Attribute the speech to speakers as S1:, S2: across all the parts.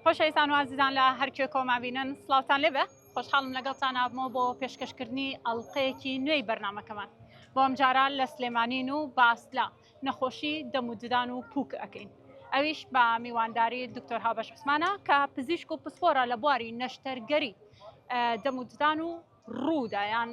S1: خۆشەویستان و عزیزان لە هەرکوێ کۆمابینن سڵاوتان لێبێ خۆشحاڵم لەگەڵتان هاتمەوە بۆ پێشکەشکردنی ئەڵلقەیەکی نوێی بەرنامەکەمان بۆ ئەم جاران لە سلێمانین و باسلا نەخۆشی دەم و ددان و پووک ئەەکەین ئەویش بە میوانداری دکتۆر هاوبەش عوسمانە کە پزیشک و پسپۆرە لە بواری نەشتەرگەری دەم و ددان و ڕوودا یان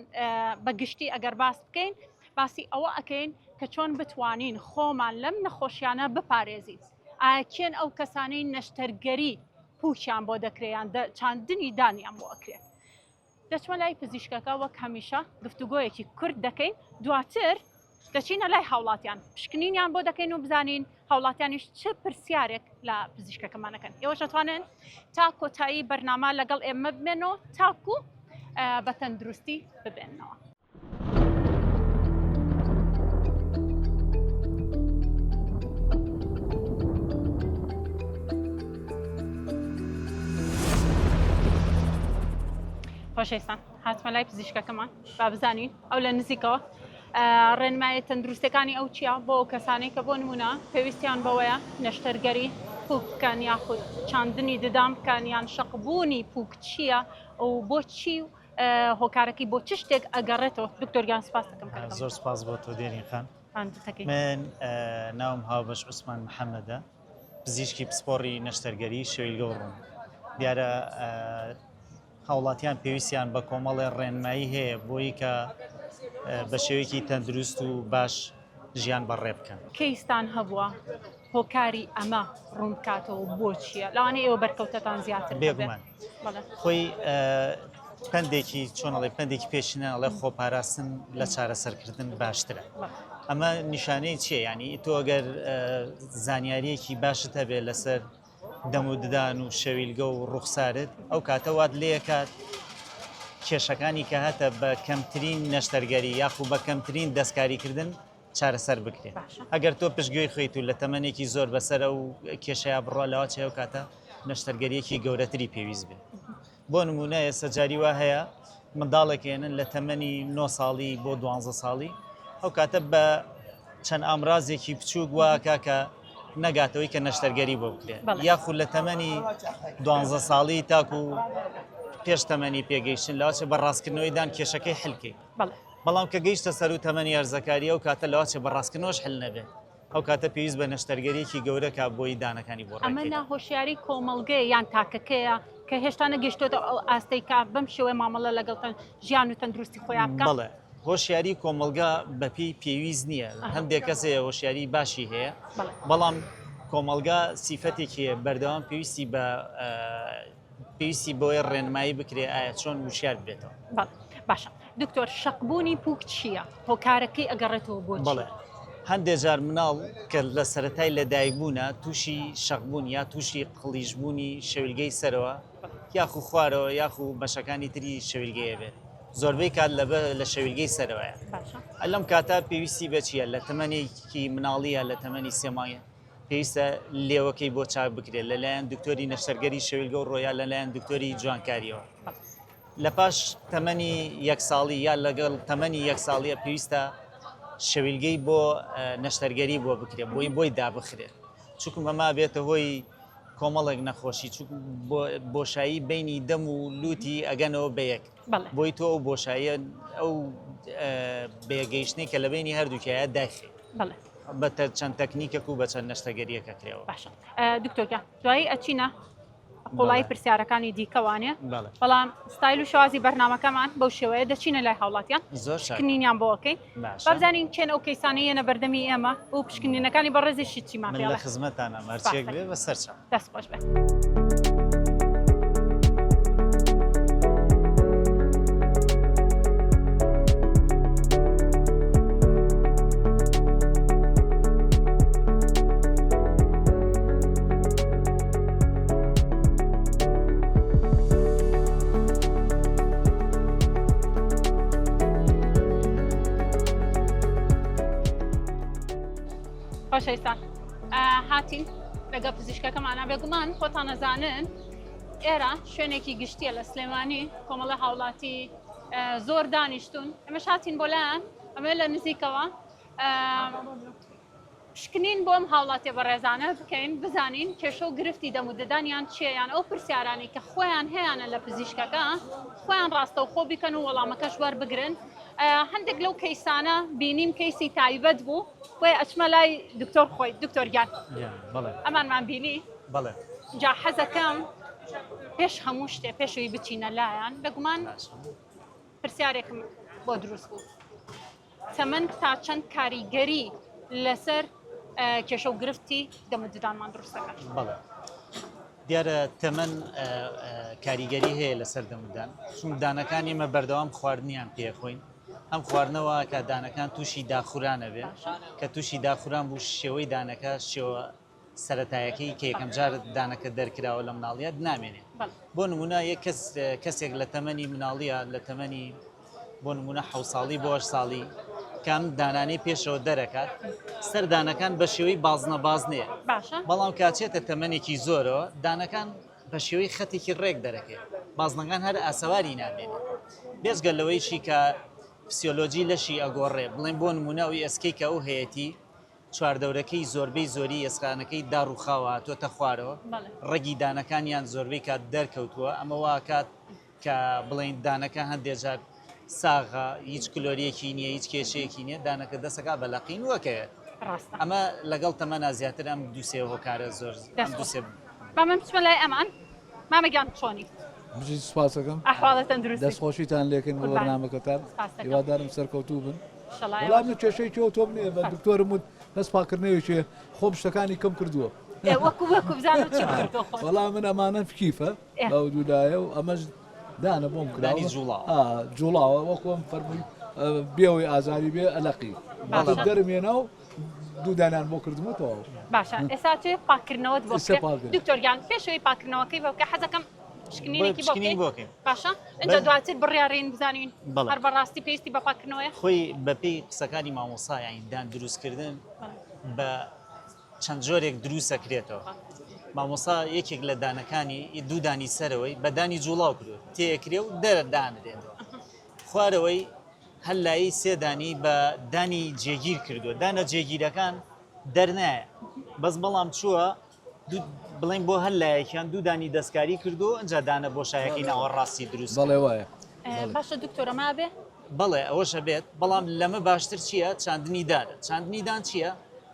S1: بەگشتی ئەگەر باس بکەین باسی ئەوە ئەەکەین کە چۆن بتوانین خۆمان لەم نەخۆشیانە بپارێزین ئاکێن ئەو کەسانەی نەشتەرگەری پووکیان بۆ دەکرێیان چاندنی دانیان بۆ ئەکرێت دەچمە لای پزیشکەکە وەک هەمیشە گفتوگۆیەکی کورد دەکەین دواتر دەچینە لای هاوڵاتیان پشکنینیان بۆ دەکەین و بزانین هاوڵاتیانیش چه پرسیارێک لە پزیشکەکەمانەکەن ئێوەش دەتوانن تا کۆتایی بەرنامە لەگەڵ ئێمە بمێنەوە تاکو بە تەندروستی ببێنەوە. خۆشەویستان هاتمە لای پزیشکەکەمان با بزانین ئەو لە نزیکەوە ڕێنمایی تەندروستەکانی ئەو چییە بۆ ئەو کەسانەی کە بۆ نمونە پێویستیان بەوەیە نەشتەرگەری پووک بکەن یاخود چاندنی ددان بکەن یان شەقبوونی پووک چییە و بۆچی هۆکارەکەی بۆ چ شتێک ئەگەڕێتەوە دکتۆر گیان سپاس دەکەم.
S2: زۆر سپاس بۆ تۆ دێرین خان. من ناوم هاوبەش عوسمان محەممەدە پزیشکی پسپۆڕی نەشتەرگەری شەویلگە و ڕوون دیارە هاوڵاتیان پێویستیان بە کۆمەڵی ڕێنمایی هەیە بۆی کە بە شێوەیەکی تەندروست و باش ژیان بەڕێ بکەن.
S1: کەیستان هەبووە هۆکاری ئەمە ڕوون بکاتەوە بۆچییە لەوانەیە ئێوە بەرکەوتەتان زیاتر
S2: بێگومان خۆی پندێکی چۆنەڵێ پندێکی پێشینە ئەڵێ خۆپاراستن لە چارەسەرکردن باشترە. ئەمە نیشانەی چییە؟ ینی تۆ ئەگەر زانیاریەکی باشت هەبێ لەسەر دەم و ددان و شەویلگە و ڕوخسارت ئەو کاتە وات لێکات کێشەکانی کە هاتە بە کەمترین نەشتەرگەری یاخو بە کەمترین دەستکاریکردن چارەسەر بکرێت. ئەگەر تۆ پشتگوێی خۆیت و لە تەمەنێکی زۆر بەسەرە و کێشەیە بڕۆ لەوە چێ و کاتە نەشتەرگەریەکی گەورەتری پێویست بێت. بۆ نمونە ئێستا جاری وا هەیە منداڵێکێنن لە تەمەنی 9 ساڵی بۆ 12 ساڵی ئەو کاتە بە چەند ئامرازێکی بچووک واکە کە نەگاتەوەی کە نەشتەرگەری بۆ بکرێت یاخود لە تەمەنی 12 ساڵی تاکو پێش تەمەنی پێگەیشتن لاچێ بەڕاستکردنەوەیدان کێشەکەی حلکەی بەڵام کە گەیشتە سەر و تەمەنی ئەرزەکاری ئەو کاتە لەواچێ بەڕاستکردنەوەش حل نەبێت ئەو کاتە پێویست بە نەشتەرگەریەکی گەورە کا بۆی دانەکانی بۆ
S1: ئەمە ناهۆشیاری کۆمەڵگەیە یان تاکەکەیە کە هێشتا نەگەیشتۆتە ئاستەی کا بەم شێوەیە مامەڵە لەگەڵتان ژیان و تەندروستی خۆیان بکەن.
S2: بەڵێ هۆشیاری کۆمەلگا بەپی پێویست نییە هەندێک کەسێ هۆشیاری باشی هەیە بەڵام کۆمەلگا سیفەتێکیە بەردەوام پێویستی بۆی ڕێنمایی بکرێ ئایا چۆن وشیار بێتەوە.
S1: باشە دکتۆر شەقبوونی پووک چییە؟ هۆکارەکەی ئەگەڕێتەوە بۆ
S2: بڵێ هەندێک جار مناڵ کە لە سەرەتای لەدایکبوونە تووشی شەقبوون یا تووشی قڵیژبوونی شەویلگەی سەرەوە یاخو خوارەوە یاخو بەشەکانی تری شەویلگەیە بێت زۆربەی کات لە شەویلگەی سەرەوەیە ئەلەم کاتە پێویستی بەچیە لە تەمەنێکی مناڵیە لە تەمەنی سێمایە پێویستە لێوەکەی بۆ چاک بکرێت لەلایەن دکتۆری نەشتەرگەری شەویلگە و ڕۆیان لەلایەن دکتۆری جوانکاریەوە لە پاش تەمەنی 1 ساڵی یا لەگەڵ تەمەنی 1 ساڵیە پێویستە شەویلگەی بۆ نەشتەرگەری بۆ بکرێت بۆی دابخرێت چونکە مەما بێتە هۆی کۆمەڵێک نەخۆشی چوو بۆشایی بینی دەم و لوتی ئەگەنەوە بەیەک بۆی تۆ ئەو بۆشاییە ئەو بێگەیشتنی کە لە بینی هەردووکیایە داخێت بە چەند تەکنیکەک و بە چەند نەشتەگەریەکە کرێەوە.
S1: باشە دکتۆرگە دوایی ئەچینە قوڵایی پرسیارەکانی دیکەوانێ بەڵام ستایل و شوازی بەرنامەکەمان بەو شێوەیە دەچینە لای هاوڵاتیان پشکنینیان بۆەکەی بابزانین چێن ئەو کەیسانەیەنە بەردەمی ئێمە و پشکنینەکانی بە ڕێزیشی چیمان
S2: لە خزمەتانە مەرجێک بێ بە سەرچاو
S1: دەست خۆش بێت. خۆشەویستان هاتین لەگە پزیشکەکەمانە بێگومان خۆتان نەزانن ئێرە شوێنێکی گشتیە لە سلێمانی کۆمەڵە هاوڵاتی زۆر دانیشتون ئەمەش هاتین بۆ لایەن ئەمە لە نزیکەوە پشکنین بۆم هاوڵاتێ بەڕێزانە بکەین بزانین کێشە و گرفتی دەموددانیان چییان ئەو پرسیارانی کە خۆیان هەیەە لە پزیشکەکە خۆیان ڕاستە و خۆ بیکەن و وەڵامەکەش وەربگرن. هەندێک لەو کەیسانە بینیم کەیسی تایبەت بوو بۆیە ئەچمە لای دکتۆر خۆی دکتۆرگیان ئەمانمان بینی جا حەزەکەم پێش هەموو شتێ پێشوی بچینە لایەن بەگومان پرسیارێکم بۆ دروست بوو تەمەەن تا چەند کاریگەری لەسەر کێشە و گرفتی دەموددانمان دروستەکە.
S2: دیارە تەمەەن کاریگەری هەیە لەسەر دەموددان چون دانەکان ئێمە بەردەوام خواردنیان پێخۆین ئەم خواردنەوە کە دانەکان تووشی داخورانە بێ کە تووشی داخوران بوو شێوەی دانەکە شێوە سەرەتایەکەی کە یەکەم جار دانەکە دەرکراوە لە مناڵیات نامێنێت. بۆ نمونە یەک کەسێک لە تەمەنی مناڵیە لە تەمەنی بۆ نمونە 7 ساڵی بۆ 8 ساڵی کام دانانەی پێشەوە دەرەکات سەردانەکان بە شێوەی بازنە بازنەیە بەڵام کاتچێتە تەمەنێکی زۆرەوە دانەکان بە شێوەی خەتێکی ڕێک دەرەکێت بازنەکان هەر ئاسەواری نامێنێت بێزگە لەوەیشی کە فسیۆلۆجی لەشی ئەگۆڕێ بڵێن بۆ نمونەوەی ئەسکەی کە ئەو هەیەی چواردەورەکەی زۆربەی زۆری ئێسقانەکەی داڕوخاوە تۆتە خوارەوە ڕەگی دانەکانیان زۆربەی کات دەرکەوتووە ئەمە واکات کە بڵێن دانەکە هەندێک جار ساغا هیچ کلۆریەکی نییە هیچ کێشەیەکی نییە دانەکە دەسەکە بەلەقین وەکەوێت ئەمە لەگەڵ تەمەنا زیاتر ئەم دووسێ هۆکارە زۆر
S1: بەمەم بچمە لای ئەمان مامەگیان چۆنی
S3: بژی سوپاسەکەم
S1: ئاحواڵەتەن دروست
S3: دەستخۆشیتان لێکن بۆ بەرنامەکەتان هیوادارم سەرکەوتوو بن وەڵام کێشەی تۆ تۆم نییە بە دکتۆرم وت دەست پاکردنەوەیکێ خۆم شتەکانی کەم کردووە وەڵام من ئەمانە فکیفە ئەو دوودایە و ئەمەش دانە بۆم کردانی جوڵاوە وەکۆم فەرمووی بێەوەی ئازاری بێ ئەلەقی دەرمێنە و دوو دانان بۆ کردمەوە
S1: باشە ئێستا توێ پاکردنەوەت بۆ دکتۆرگیان پێشەوەی پاکردنەوەکەی بەکە حەزەکەم شکنینێکی بۆکەین باشە ئەجا دواتر بڕیارێن بزانین هەر بەڕاستی پێویستی بە پاکردنەوەی
S2: خۆی بەپێی قسەکانی مامۆسا یانی دان دروستکردن بە چەند جۆرێک دروست ئەکرێتەوە مامۆسا یەکێک لە دانەکانی دوو دانی سەرەوەی بە دانی جوڵاو کردو تێکرێ و دانەدێنەوە خوارەوەی هەلایی سێدانی بە دانی جێگیر کردووە دانە جێگیرەکان دەرنایە بەس بەڵام چووە بڵین بۆ هەلایەکیان دوو دانی دەستکاری کردو ئەجا دانە بۆشایەکەی ناوەڕاستی دروست
S3: بەڵێ وایە
S1: باشە دکتۆرە ما بێ
S2: بەڵێ ئەوەشە بێت بەڵام لەمە باشتر چییە چاندنی دارە چاندنی دان چییە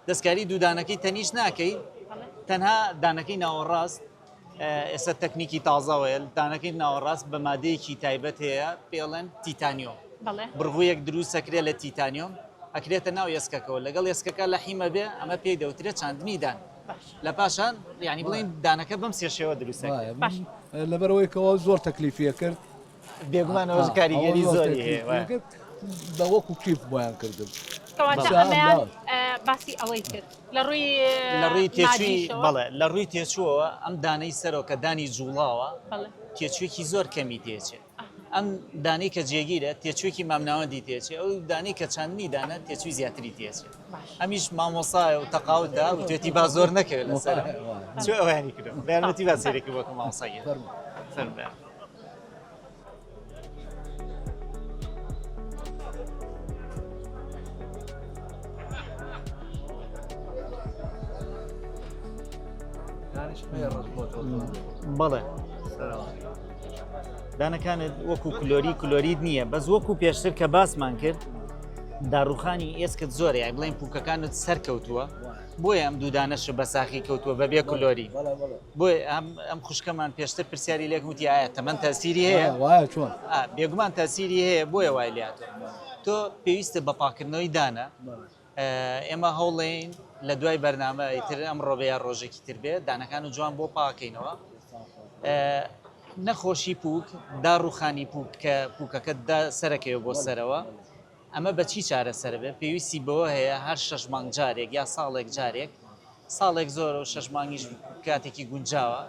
S2: دەستکاری دوودانەکەی تەنیش ناکەی تەنها دانەکەی ناوەڕاست ئێستا تەکنیکی تازەوەیە دانەکەی ناوەڕاست بە مادەیەکی تایبەت هەیە پێڵێن تیتانیۆم بڕوویەک دروست ئەکرێت لە تیتانیۆم ئەکرێتە ناو ئێسکەکەەوە لەگەڵ ئێسکەکە لە حیمە بێ ئەمە پێی دەوترێت چاندنی دان لە پاشان یعنی بڵین دانەکە بەم سێشەوە دروست
S3: لەبەرەوەی کەەوە زۆر تەکلیفیە کرد
S2: بێگومان ئەوش کاریگەری زۆری هەیە
S3: بە وەکو کیف بۆیان کردم
S1: باسی ئەوەی کرد لە
S2: ڕووی تێچووی بەڵێ لە ڕووی تێچووەوە ئەم دانەی سەرەوە کە دانی جوڵاوە تێچوویەکی زۆر کەمی تێچێت ئەم دانی کە جێگیرە تێچوویەکی مامناوەندی تێچێت ئەو دانی کە چاندنی دانە تێچووی زیاتری تێچێت ئەمیش مامۆسایە و تەقاوتدا و توێتی با زۆر نەکەوێت لەسەر چ ئەویانی کردم بەیانەتی با سێرێکی وەکو مامۆسایە فەرموویە بەڵێ دانەکانت وەکو کلۆرید نییە بەس وەکو پێشتر کە باسمان کرد داڕوخانی ئێسکت زۆرە یای بڵێن پوکەکانت سەرکەوتووە بۆیە ئەم دوودانەش بە ساخی کەوتووە بەبێ کلۆری بۆی ئەم خوشکەمان پێشتر پرسیاری لێک وتی ئایا تەمەەن تاسیری هەیە
S3: چۆن
S2: بێگومان تاسیری هەیە بۆیە وای لاتۆ تۆ پێویستە بە پاکردنەوەی دانە ئێمە هەوڵێن لە دوای بەرنامە ئیتر ئەم ڕۆبەیە ڕۆژێکی تر بێت دانەکان و جوان بۆ پاکەینەوە نەخۆشی پووک داڕوخانی پووک کە پووکەکە سەرەکەوە بۆ سەرەوە ئەمە بەچی چارەسەر بێ پێویستی بەوە هەیە هەر 6 مانگ جارێک یا ساڵێک جارێک ساڵێک زۆر و 6 مانگیش کاتێکی گونجاوە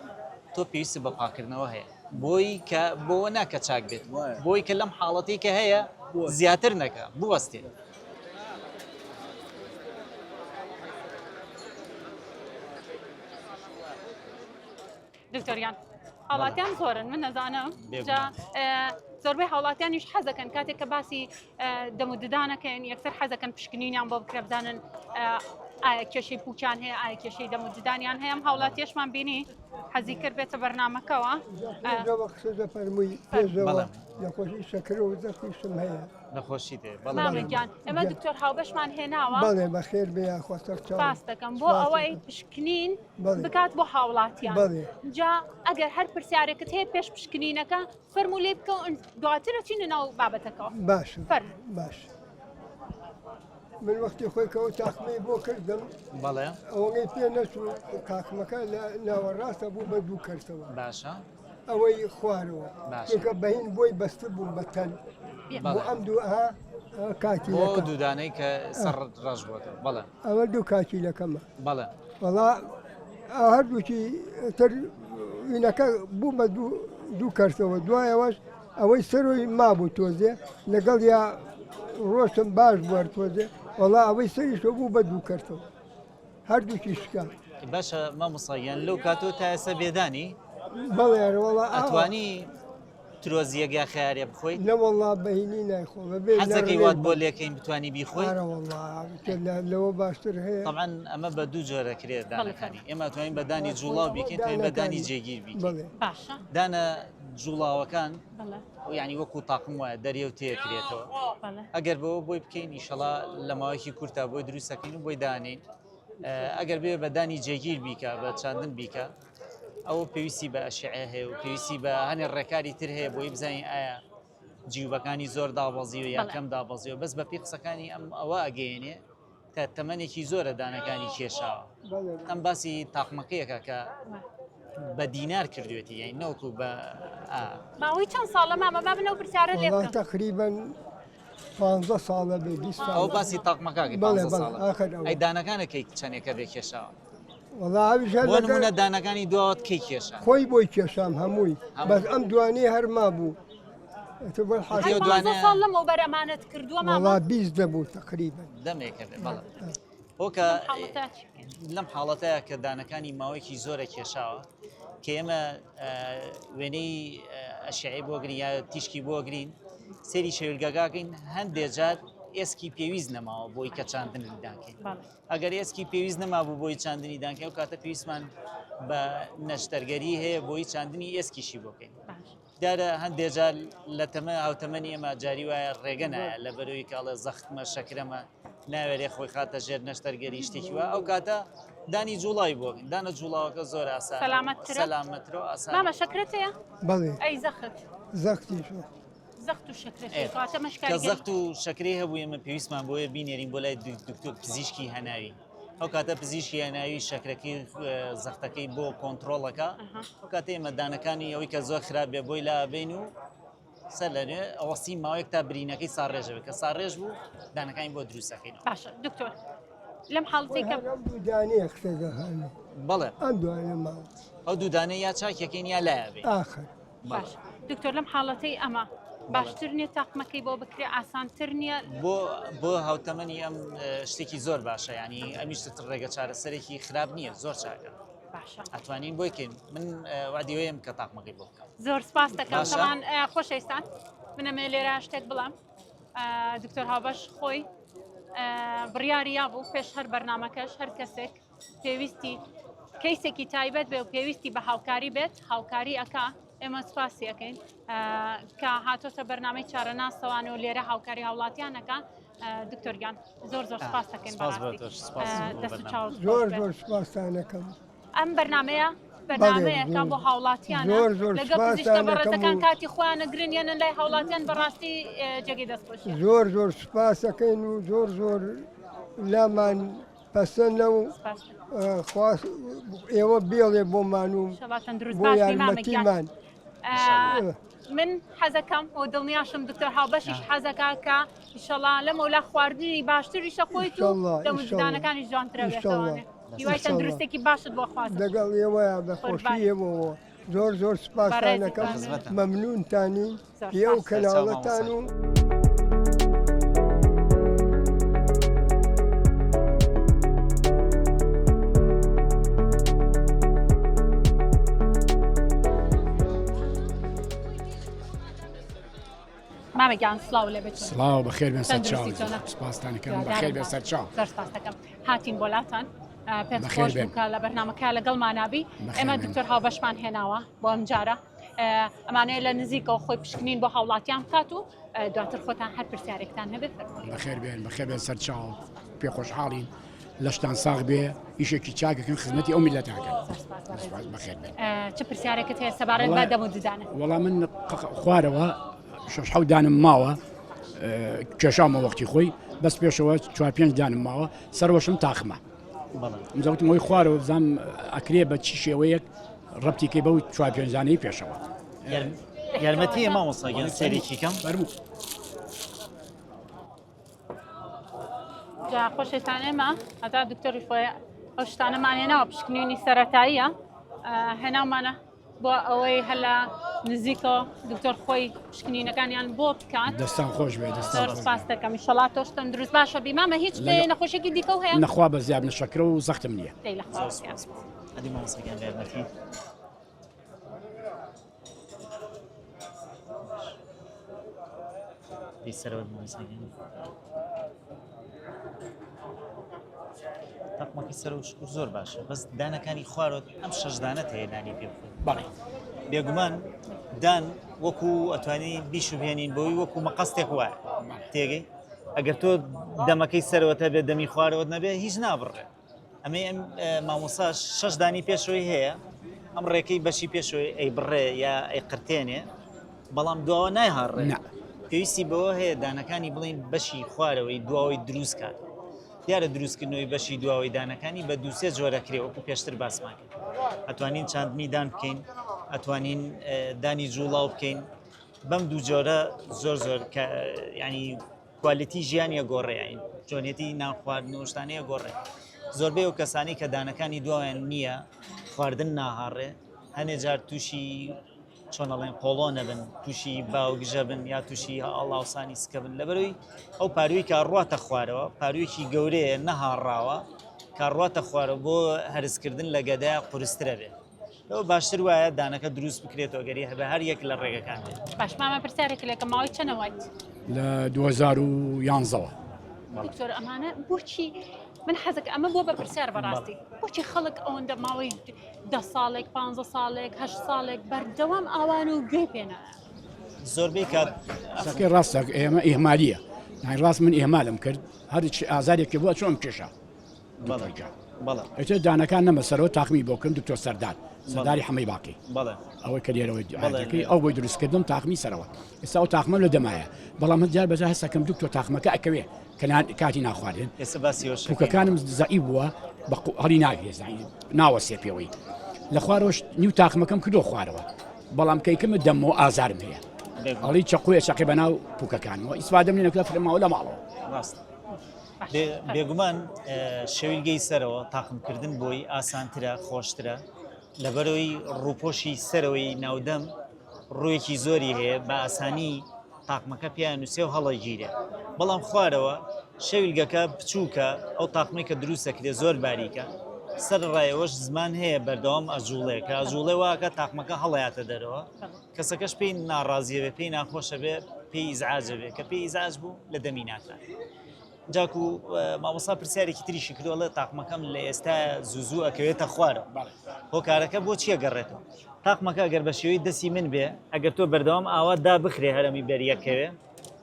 S2: تۆ پێویستی بە پاکردنەوە هەیە بۆی کە بۆەوە ناکە چاک بێت بۆی کە لەم حاڵەتی کە هەیە زیاتر نەکە بوەستێت
S1: دکتۆریان هاوڵاتیان زۆرن من نەزانم زۆربەی هاوڵاتیانیش حەزەکەن کاتێک کە باسی دەموددانەکەن یەکسەر حەزەکەن پشکنینیان بۆ بکرێ بزانن ئایا کێشەی پوچان هەیە ئایا کێشەی دەموجدانیان هەیە ئەم هاوڵاتیەشمان بینی حەزی کرد بێتە بەرنامەکەەوە
S4: پێشەوە قسە دەفەرمووی پێشەوە نەخۆشی شەکر و زەخیشم هەیە
S2: نەخۆشی دێ
S1: مامەگیان ئێمە دکتۆر هاوبەشمان هێناوە
S4: بەڵێ بەخێر بێ خۆسەر
S1: باس دەکەم بۆ ئەوەی پشکنین بکات بۆ هاوڵاتیان جا ئەگەر هەر پرسیارێکت هەیە پێش پشکنینەکە فەرمو لێ بکە دواترە چینە ناو بابەتەکەەوە
S4: باش
S1: فەرم
S4: باش من وەختی خۆیکەوە تاخمی بۆ کردم
S2: بەڵێ
S4: ئەوەی پێ نەچوو کاکمەکە لە ناوەڕاستە بوو بە دوو کەرتەوە
S2: باشە
S4: ئەوەی خوارەوە چونکە بەهین بۆی بەستە بووم بەتەن بۆ ئەم دوو کاتی
S2: بۆ دوودانەی کە سەر ڕژ بووە بەڵێ
S4: ئەوە دوو کاتی لەکەمە
S2: بەڵێ
S4: وەڵا هەردووکی تر وینەکە بوو بە دوو کەرتەوە دوایەوەش ئەوەی سەرۆی مابوو تۆزێ لەگەڵ یا ڕۆشتم باش بوار تۆزێ وەڵا ئەوەی سەریشە بوو بە دوو کەرتەوە هەردووکی شکا
S2: باشە مامۆساییان لەو کاتۆ تا ئێستا بێدانی
S4: بەڵێ وەڵا
S2: ئەتوانی ترۆزیەکیا خیارێ بخۆیت
S4: نەوەڵا بەهینی نایخۆ
S2: حەزەکەی وات بۆ لێکەین بتوانی بیخۆی
S4: لەوە باشتر هەیە
S2: طبعاً ئەمە بە دوو جۆرە کرێت دانەکانی ئێمە توانین بەدانی جوڵاو بیکەین توانین بەدانی جێگیر بیکەین
S1: باشە
S2: دانە جوڵاوەکان یعنی وەکو تاقم وایە دەریە و تێکرێتەوە ئەگەر بەوە بۆی بکەین ئیشەڵا لە ماوەیەکی کورتە بۆی دروستەکەین و بۆی دانین ئەگەر بێ بەدانی جێگیر بیکە بە چاندن بیکە ئەو پێویستی بە ئەشعە هەیە و پێویستی بە هەنێ ڕێکاری تر هەیە بۆی بزانین ئایا جیوبەکانی زۆر دابەزی و یا کەم دابەزی و بەس بە پێی قسەکانی ئەم ئەوە ئەگەیەنێ کە تەمەنێکی زۆرە دانەکانی کێشاوە ئەم باسی تاقمەکەیەکە کە بە دینار کردوێتی یعنی نەوتو بە
S1: ماوەی چەند ساڵە مامە با بنەوە پرسیارە لێ بکەم
S4: تقریبا 15 ساڵە بێ 20 ساڵ
S2: ئەو باسی تاقمەکەی 15 ساڵە ئەی دانەکانەکەی چەندێکە بێ کێشاوە بۆ نمونە دانەکانی دواوەت کەی کێشە
S4: خۆی بۆی کێشام هەمووی بەس ئەم دوانەی هەرما بوو
S1: ساڵ لەمەوە بەرەمانەت کردووە
S4: ماڵا 20 دەبوو تقریبا
S2: دەمێکە بێ بەڵێ هۆکە لەم حاڵەتەیە کە دانەکانی ماوەیەکی زۆرە کێشاوە کە ئێمە وێنەی ئەشعی بۆگرین یا تیشکی بۆگرین سێری شێولگەکەین هەندێک جار ئێسکی پێویست نەماوە بۆی کە چاندنی دانکەین ئەگەر ئێسکی پێویست نەمابوو بۆی چاندنی دانکەین و کاتە پێویستمان بە نەشتەرگەری هەیە بۆی چاندنی ئێسکیشی بۆکەین دیارە هەندێک جار لە تەمە هاوتەمەنی ئێمە جاری وایە ڕێگە نایە لە بەرەوەی کاڵە زەختمە شەکرەمە ناوێرێ خۆی خاتە ژێر نەشتەرگەری شتێکی وە ئەو کاتە دانی جوڵای بۆ دانە جوڵاوەکە زۆر ئاسان سەلامەترە ئاسان
S1: مامە شەکرەت هەیە
S4: بەڵێ
S1: ئەی زەخت
S4: زەختیش
S1: زەخت و شەکرێت
S2: کە زەخت و شەکرەی هەبوو ئێمە پێویستمان بۆیە بینێرین بۆ لای دکتۆر پزیشکی هەناوی ئەو کاتە پزیشکی هەناوی شەکرەکەی زەختەکەی بۆ کۆنتترۆڵەکە ئەو کاتە ئێمە دانەکانی ئەوەی کە زۆر خراپ بێ بۆی لا بین و سەر لەنوێ ئەوەسی ماوەیەک تا برینەکەی ساڕێژەوە کە ساڕێژ بوو دانەکانی بۆ دروستەکەین
S1: باشە دکتۆر لەم حاڵەتی کە
S4: دوودانەیە قسەگەهانە
S2: بەڵێ
S4: ئەم دوانە ماوە
S2: ئەو دوودانە یا چاکێکین یا لایە بێ
S4: ئاخر
S1: باش دکتۆر لەم حاڵەتەی ئەمە باشتر نییە تاقمەکەی بۆ بکرێ ئاسانتر نییە
S2: بۆ هاوتەمەنی ئەم شتێکی زۆر باشە ینی ئەمیشتر ڕێگە چارەسەرێکی خراپ نییە زۆر چاکە ئەتوانین بۆیکەین من وادیوەیەم کە تاقمەکەی بۆ بکەم
S1: زۆر سپاس دەکەم تەوان خۆشەویستان منەمێ لێرە شتێک بڵام دکتۆر هاوبەش خۆی بڕیاریا بوو پێش هەر بەرنمەکەش هەر کەسێک پێویستی کەیسێکی تایبەت بێ و پێویستی بە هاوکاری بێت هاوکاری ئەکا ئێمە سپاسی ئەەکەین کە هاتۆتە بەرنامەی چارەناسەوانە و لێرە هاوکاری هاوڵاتیانەکە دکتۆرگیان زۆر زۆر سپاس دەکەین
S4: زۆر زۆر سپاسانەکەم
S1: ئەم بەرنمەیە بەرنامەیەکە بۆ هاوڵاتیان لەگەڵ پزیشکە بەڕێزەکان کاتی خۆیانە گرنگیانە لای هاوڵاتیان بەڕاستی جێگەی دەستخۆش
S4: زۆر زۆر سپاسەکەین و زۆر زۆر لامان پەسەنە و ئێوە بێڵێ بۆمان و بۆ یارمەتیمان
S1: من حەزەکەم و دڵنیاشم دکتۆر هاوبەشیش حەزەکە کە ئیشەڵا لەم وەلا خواردنی باشتریشە خۆیت و دەموجدانەکانی جوانترە بێتەوەنێ هیوای تەندروستێکی باشت بۆ خوازم
S4: لەگەڵ ئێوەیە بەخۆشیەوە زۆر زۆر سپاسانەکەم مەمنونتانی پێ و کەناڵەتان و
S1: مامەگیان سڵاو لێ بێت
S5: سڵاو بەخێر بێن سەر چاو
S1: تەندروستی چۆنە؟
S5: سپاستانەکەم بەخێر بێن سەر چاو
S1: زۆر سپاس دەکەم هاتین بۆلاتان پێم
S5: بەخێر
S1: خۆش
S5: بێن.
S1: بووکە لە بەرنامەکە لەگەڵمان نابی
S5: بەخێر
S1: ئێمە
S5: بێن.
S1: دکتۆر هاوبەشمان هێناوە بۆ ئەم جارە ئەمانەیە لە نزیکەوە خۆی پشکنین بۆ هاوڵاتیان بکات و دواتر خۆتان هەر پرسیارێکتان هەبێت فەرمووی.
S5: بەخێر بێن سەر چاو پێ خۆشحاڵین لەشتان ساغ بێ ئیشێکی چاکەکەن خزمەتی ئەو میلەتاکەن بەخێر بێن.
S1: چ پرسیارێکت هەیە سەبارەت بە دەم و ددانە؟
S5: وەڵام من خوارەوە شش حەوت دانم ماوە کێشامە وەختی خۆی بەس پێشەوە 4-5 دانم ماوە سەرۆشم تاخمە مزەوتم ئەوی خوارەوە بزانم ئەکرێ بە چی شێوەیەک ڕەبتیکەی بەو 4-5 دانەی پێشەوە
S2: یارمەتی مامۆستاگەن سەرێکی کەم
S5: فەرموو.
S1: جا خۆشێتان ئێمە هەتا دکتۆری خۆی ئەو شتانەمانێنەوە پشکنینی سەرەتاییە هێناومانە بۆ ئەوەی هەلا نزیکەوە دکتۆر خۆی پشکنینەکانیان بۆ بکات.
S5: دەستان خۆش بێ
S1: زۆر سپاس دەکەم ئینشەڵا تۆش تەندروست باشە بیمامە هیچ نەخۆشیێکی دیکە و هەیە؟
S5: نەخوا بە زیاد نەشەکرە و زەختم نییە.
S1: دەی لە خوا
S2: ئەدی مامۆستاگەن یارمەتی بیسەرەوە مامۆستاگەن تاقمەکەی سەر و شکر زۆر باشە بەس دانەکانی خوارۆت ئەم شەشدانەت هەیە دانی پێ
S5: بەڵێ
S2: بێگومان دان وەکو ئەتوانی بیشوبێنین بۆی وەکو مەقەستێک وایە تێگەی ئەگەر تۆ دەمەکەی سەرەوەتە بێت دەمی خوارەوەت نەبێ هیچ نابڕێ ئەمە ئەم مامۆسا 6 دانی پێشەوەی هەیە ئەم ڕێکەی بەشی پێشەوەی ئەی بڕێ یا ئەی قرتێنێ بەڵام دواوە نایهاڕێ پێویستی بەوە هەیە دانەکانی بڵین بەشی خوارەوەی دواوەی دروست کات دیارە دروستکردنەوەی بەشی دواوەی دانەکانی بە دووسێ جۆرەکرێ وەکو پێشتر باسمان کرد ئەتوانین چاندنی دان بکەین ئەتوانین دانی جوڵاو بکەین بەم دوو جۆرە زۆر ینی کوالیتی ژیانیە گۆڕێین جۆنێتی نانخواردن شتانەیە گۆڕێ زۆربەی ئەو کەسانی کە دانەکانی دواویان نییە خواردن ناهاڕێ هەنێ جار تووشی چۆنەڵێن قۆڵۆ نەبن تووشی باوگژە بن یا تووشی ئاڵاوسانی سکە بن لەبەرەوەی ئەو پاروی کارڕاتە خوارەوە پارویەکی گەورەیە نەهاڕاوە کارڕاتە خوارە بۆ هەرسکردن لە گەدای قورسترە بێت لەوە باشتر وایە دانەکە دروست بکرێتەوە گەری هەبە هەر یەک لە ڕێگەکان بێت
S1: باش مامە پرسیارێک لەکە ماوەی چەنەوەیت
S5: لە 2011ەوە
S1: دکتۆر ئەمانە بۆچی من حەزەکە ئەمە بۆ بە پرسیار بەڕاستی بۆچی خەڵک ئەوەندە ماوەی 10 ساڵێک 15 ساڵێک 8 ساڵێک بەردەوام ئاوان و گوێ پێنایە
S2: زۆربەی کات
S5: ساکەی ڕاستە ئێمە ئێمالیە ڕاست من ئێمالم کرد هەرچ ئازارێکی بووە چۆن کێشە ئەتە دانەکان نەمەسەرەوە تاخمی بۆکەم دکتۆر سەردار سەرداری هەمەی باقی ئەوەی کە لێرەوەی ئەو بۆی دروستکردم تاخمی سەرەوە ئێستا ئەو تاخمە لە دەمایە بەڵام هەجار بەجا هەستەکەم دکتۆر تاخمەکە ئەکەوێ کاتی ناخواردن پوکەکانم زەئی بووە بە هەڵی ناگرێت ناوەسێ پێوەی لە خوارەوەش نیو تاخمەکەم کردۆ خوارەوە بەڵام کەیکەمە دەمەوە ئازارم هەیە ئەڵی چەقوێ چەقی بەناو پوکەکانەوە ئیسفادەم لێنەکە فرماوە لە ماڵەوە
S2: بێگومان شەویلگەی سەرەوە تاقمکردن بۆی ئاسانترە خۆشترە لەبەرەوەی ڕووپۆشی سەرەوەی ناودەم ڕوویەکی زۆری هەیە بە ئاسانی تاقمەکە پیان نووسێ و هەڵی گیرێ بەڵام خوارەوە شەویلگەکە بچووکە ئەو تاقمەی کە دروستەکرێ زۆر باریکە سەر ڕایەوەش زمان هەیە بەردەوام ئەجوڵێ کە ئەجوڵێ واکە تاقمەکە هەڵەیاتە دەرەوە کەسەکەش پێی ناڕازیە بێ پێی ناخۆشە بێ پێی ئیزعاجە بێ کە پێی ئیزعاج بوو لە دەمی ناکات جاکو مامۆستا پرسیارێکی تریشی کردووەڵێ تاقمەکەم لە ئێستا زوو ئەکەوێتە خوارەوە هۆکارەکە بۆ چییە گەڕێتەوە تاقمەکە ئەگەر بە شێوەی دەستی من بێ ئەگەر تۆ بەردەوام ئاوا دا بخرێ هەرمی بەریەکەوێ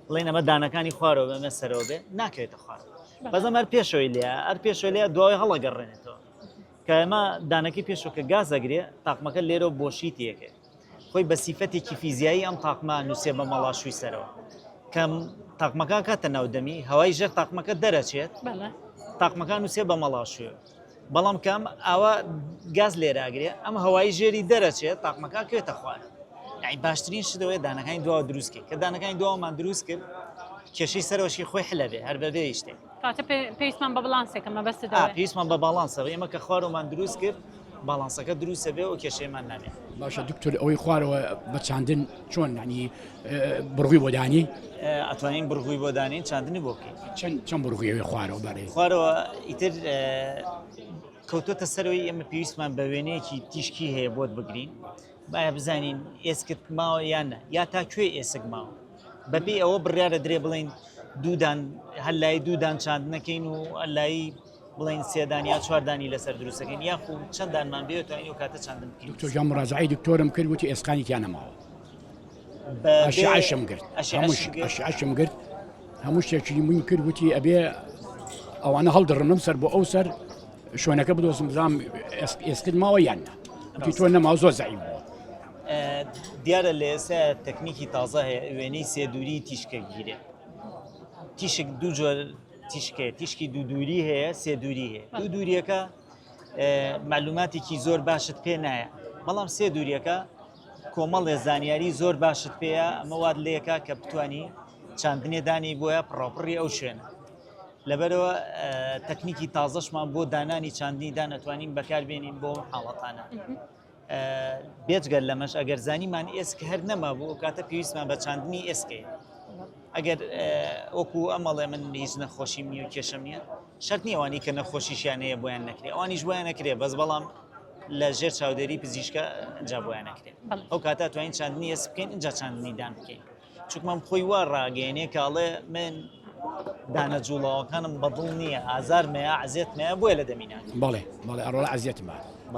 S2: بڵێن ئەمە دانەکانی خوارەوە بەمە سەرەوە بێ ناکەوێتە خوارەوە بەزەم هەر پێشەوەی لێ هەر پێشەوەی لێ دوای هەڵەگەڕێنێتەوە کە ئەمە دانەکەی پێشەوە گاز ئەگرێ تاقمەکە لێرە بۆشی تێکێ خۆی بە سیفەتێکی فیزیایی ئەم تاقمە نووسێ بە مەڵاشووی سەرەوە کەم تاقمەکە کاتە ناودەمی هەوای ژێر تاقمەکە دەرەچێت تاقمەکان نووسێ بە مەڵاشوێ بەڵام کەم ئاوا گاز لێراگرێ ئەم هەوای ژێری دەرەچێت تاقمەکە کوێتە خوارە یعنی باشترین شتەوەی دانەکانی دواوە دروست کرد کە دانەکانی دوامان دروست کرد کێشەی سەرەوەشی خۆی حلە بێ هەر بەبێ شتێک
S1: کاتە پێویستمان بە بەڵانسێکەمە بەستە
S2: پێویستمان بە باڵانسەوە ئێمە کە خوارەوەمان دروست کرد باڵانسەکە دروستە بێ و کێشەیەمان نامێت
S5: باشە دکتۆر ئەوەی خوارەوە بە چاندن چۆن ینی بڕووی بۆ دانی
S2: ئەتوانین بڕگووی بۆ دانین چاندنی بۆکەین
S5: چەند بڕوویەوەی خوارەوە بەرێ
S2: خوارەوە ئیتر کەوتۆتە سەرەوەی ئێمە پێویستمان بە وێنەیەکی تیشکی هەیە بۆت بگرین باە بزانین ئێسکت ماوە یانە یا تا کوێ ئێسک ماوە بەبێ ئەوە بڕیارە درێ بڵین دوودان هەلای دوودان چاند نەکەین و ئەلایی بڵین سێدان یا چواردانی لەسەر دروستەکەین یاخو چەندانمان بێت ئەو کاتە چاندن بکەین.
S5: دکتۆر جان مڕاجعی دکتۆرم کرد وتی ئێسقانی تیان نەماوە ئەشعەشم کرد ئەشعەشم کرد هەموو شتێکی من کرد وتی ئەبێ ئەوانە هەڵدڕم سەر بۆ ئەو سەر شوێنەکە بدۆزم بزانم ئێسکرد ماوە یاننا وتی تۆ نەماوە زۆر زەعیف بووە.
S2: دیارە لە ئێستا تەکنیکی تازە هەیە وێنەی سێدووری تیشکە گیرێ تیشک دوو جۆر تیشکێ تیشکی دوودووری هەیە سێدووری هەیە دوودووریەکە معلوماتێکی زۆر باشت پێ نایە بەڵام سێدووریەکە کۆمەڵێ زانیاری زۆر باشت پێەیە ئەمە واد لەیەکە کە بتوانی چاندنێدانی بۆیە پڕۆپڕی ئەو شوێنە لەبەرەوە تەکنیکی تازەشمان بۆ دانانی چاندنی دانەتوانین بەکاربێنین بۆ حاڵەتانە بێجگەر لەمەش ئەگەر زانیمان ئێسک هەر نەما بۆ کاتە پێویستمان بە چاندنی ئێسکەیە ئەگەر وەکو ئەمەڵێ من هیچ نەخۆشیم نیە و کێشم نییە شەرت نیە ئەوانی کە نەخۆشیشیانەیە بۆیان نەکرێ ئەوانیش بۆیان نەکرێ بەس بەڵام لە ژێر چاودێری پزیشکە ئەجا بۆیان نەکرێت ئەو کاتە توانین چاندنی ئێسک بکەین اینجا چاندنی دان بکەین چونکمەم خۆی وا ڕاگەێنێ کاڵێ من دانە جوڵاوەکانم بەدڵ نییە ئازارمەیە عزیێتمەیە بۆیە لە دەمینان
S5: بەڵێ بەڵێ ئەڕۆڵە عزیێتمە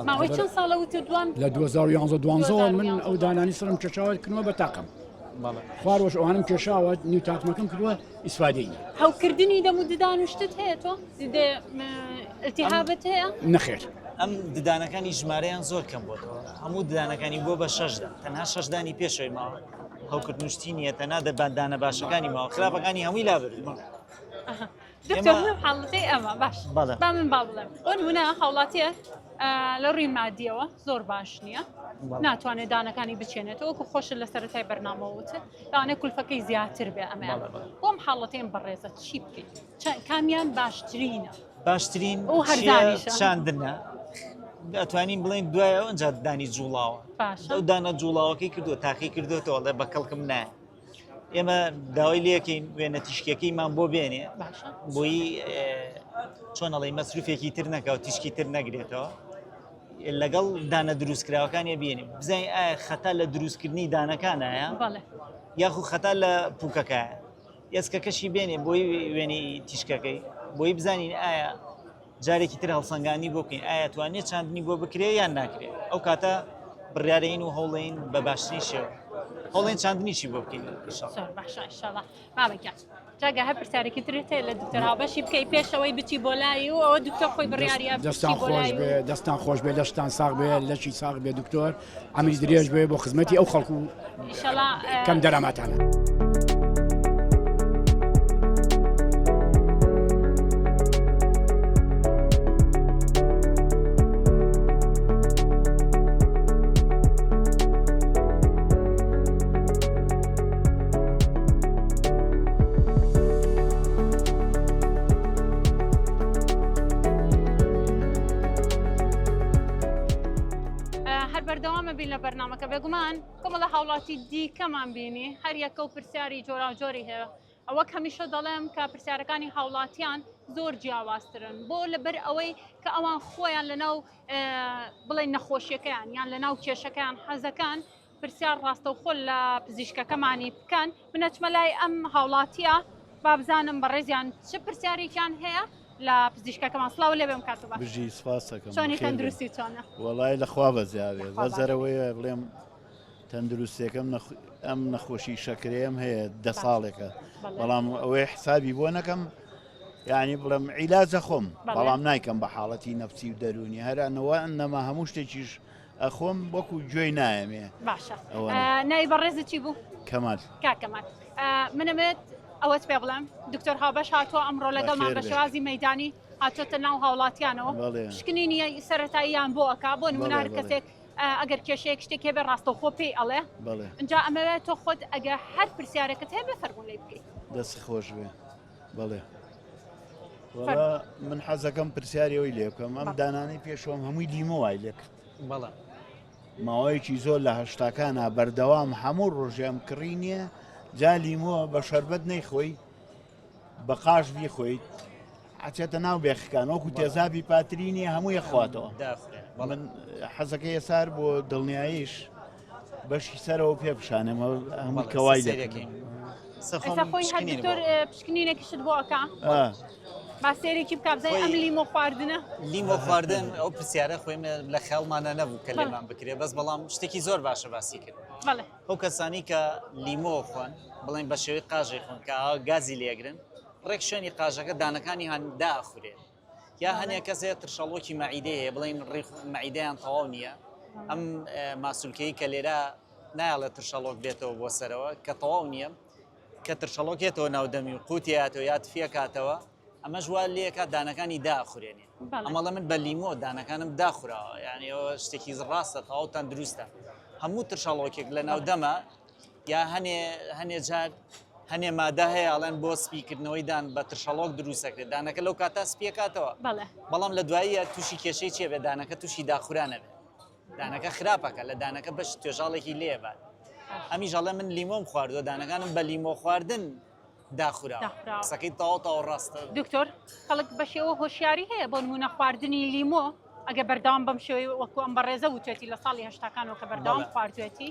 S1: ماوەی چەند ساڵە وتە دوان
S5: لە 2011 من ئەو دانانی سرم کێشاوە کردنەوە بە تاقم خواروەش ئەوانم کێشاوە نیو تاقمەکەم کردووە ئیسفادەی
S1: هەوکردنی دەم و ددان و شتت هەیە تۆ ئەلتیهابەت هەیە
S5: نەخێر
S2: ئەم ددانەکانی ژمارەیان زۆر کەم بۆتەوە هەموو ددانەکانی بۆ بە 6دا تەنها 6دانی پێشەوەی ماوە هەوکردنوشتی نیە تەنها دەباندانە باشەکانی ماوە خراپەکانی هەمووی لابردووە
S1: دکتۆر حاڵەتی ئەمە باش با من با بڵێم ئەو نمونە هاوڵاتیە لە ڕووی مادیەوە زۆر باش نییە ناتوانێت دانەکانی بچێنێتەوە وەکو خۆشە لە سەرەتای بەرنامەوەتە دانێ کولفەکەی زیاتر بێ ئەمەیان بۆم حاڵەتێن بەڕێزە چی بکەین کامیان باشترینە
S2: باشترین
S1: ئەو هەردانیشە
S2: چاندنە ئەتوانین بڵین دوایە ئەوەنجا دانی جوڵاوە ئەو دانە جوڵاوەکەی کردووە تاقی کردوێتەوە لە بەکەڵکم نایە ئێمە داوای لەکەین وێنە تیشکەکەیمان بۆ بێنێ بۆی چۆنەڵی مەسروفێکی تر نەکەوت تیشکی تر نەگرێتەوە لەگەڵ دانە دروستکراوەکانیە بێنێ بزانین ئایا خەتا لە دروستکردنی دانەکانایە یاخو خەتا لە پووکەکەیە ئێسکەکەشی بێنێ بۆی وێنەی تیشکەکەی بۆی بزانین ئایا جارێکی تر هەڵسەنگانی بۆ بکەین ئایا توانێت چاندنی بۆ بکرێ یان ناکرێت ئەو کاتە بڕیارەین و هەوڵین بە باشترین شێوە هەوڵێن چاندنیشی بۆ بکەین
S1: باشە ئینشاءڵڵا بابەکە جاگە هەر پرسیارێکی ترێت لە دکتۆر هاوبەشی بکەی پێشەوەی بچی بۆ لای و ئەوە دکتۆر خۆی بڕیاریە
S5: دەستان خۆش بێ دەستان خۆش بێ لەشتان ساغ بێ لەشی ساغ بێ دکتۆر ئەمری درێژ بێ بۆ خزمەتی ئەو خەڵکو کەم دەراماتانە.
S1: بەردەوامە بین لە بەرنامەکە بێگومان کۆمەڵە هاوڵاتی دیکەمان بینی هەر یەکە و پرسیاری جۆراوجۆری هەیە ئەوەک هەمیشە دەڵێم کە پرسیارەکانی هاوڵاتیان زۆر جیاوازترن بۆ لەبەر ئەوەی کە ئەوان خۆیان لەناو بڵێن نەخۆشیەکەیان یان لەناو کێشەکەیان حەزەکان پرسیار ڕاستەوخۆ لە پزیشکەکەمانی بکەن منەچمە لای ئەم هاوڵاتیە با بزانم بەڕێزیان چه پرسیارێکیان هەیە لە پزیشکەکەمان سڵاو لێ بێم کاتوبە
S6: بژی سپاسەکەم
S1: چۆنی تەندروستی چۆنە
S6: وەڵای لەخوا بەزیاوێ بەزەرەوەیە بڵێم تەندروستیەکەم ئەم نەخۆشی شەکرێم هەیە 10 ساڵێکە بەڵام ئەوەی حسابی بۆ نەکەم یعنی بڵێم عیلاجە خۆم بەڵام نایکەم بە حاڵەتی نەفسی و دەرونی هەرانەوە ئەنەما هەموو شتێکیش ئەخۆم وەکو گوێی نایەمێ
S1: باشە نای بەڕێزت چی بوو؟
S6: کەمال
S1: کاکەمال منەمێت ئەوەت پێ بڵێم دکتۆر هاوبەش هاتووە ئەمڕۆ لەگەڵمان بە شێوازی مەیدانی هاتۆتە ناو هاوڵاتیانەوە شکنینی سەرەتاییان بۆ ئەکا بۆ نمونە هەر کەسێک ئەگەر کێشەیەک شتێک بێ ڕاستەوخۆ پێی ئەڵێ اینجا ئەمەوێت تۆ خۆت ئەگە هەر پرسیارەکەت هەیە بێ فەرموو لێ بکەیت
S6: دەست خۆش بێ بەڵێ من حەزەکەم پرسیاری ئەوی لێ بکەم ئەم دانانەی پێشۆم هەمووی لیمۆ وای لێ کرد ماوەیەکی زۆر لە هەشتاکانە بەردەوام هەموو ڕۆژێم کڕی نییە جا لیمۆ بە شەربەت نەیخۆی بە قاش بیخۆیت ئاچێتە ناو بێخەکان وەکو تێزابی پاترینی هەمووی خواتەوە من حەزەکەی سار بۆ دڵنیاییش بەشی سەرەوە پێ بشانێمە هەمووی کەوای دەکەین
S1: ئێستا خۆی هەر دکتۆر پشکنینێکیشت بۆ ئەکا با سێرێکی بکە بزانین ئەم لیمۆ خواردنە
S2: لیمۆ خواردن ئەو پرسیارە خۆی لە خەڵمانە نەبوو کە لێمان بکرێ بەس بەڵام شتێکی زۆر باشە باسی کرد ئەو کەسانی کە لیمۆ خوۆن بڵێن بە شێوەی قاژێ خۆن کە گازی لێگرن ڕێک شوێنی قاژەکە دانەکانی هەندا ئەخورێن یا هەنێک کەسێت ترشەڵۆکی مەعیدەیە هەیە بڵێن ڕێک مەعیدەیان تەواو نییە ئەم ماسولکەی کە لێرە نایڵێت ترشەڵۆک بێتەوە بۆ سەرەوە کە تەواو نییە کە ترشەڵۆکێتەوە ناودەمی و قوتیاتەوە یا تفیە کاتەوە ئەمە ژوال لێکە دانەکانی داخورێنێ ئەمەڵە من بە لیمۆ دانەکانم داخوراوە یعنی ئەوە شتێکی ڕاستە تەواوتان دروستە هەموو ترشەڵۆکێک لە ناودەمە یا هەنێ جار هەنێ مادە هەیە ئەڵێن بۆ سپیکردنەوەی دان بە ترشەڵۆک دروستەکرێت دانەکە لەو کاتا سپیەکاتەوە بەڵام لە دواییە تووشی کێشەی چێ بێ دانەکە تووشی داخورانە بێ دانەکە خراپەکە لە دانەکە بەش توێژاڵێکی لێبات ئەمیژەڵێ من لیمۆم خواردووە دانەکانم بە لیمۆ خواردن داخورا سەکەی تاو ڕاستە
S1: دکتۆر خەڵک بە شێوە هۆشیاری هەیە بۆ نمونە خواردنی لیمۆ ئەگە بەردەوام بەم شێوەی وەکو ئەم بەڕێزە وتێتی لە ساڵی هەشتاکانەوە کە بەردەوام خواردوێتی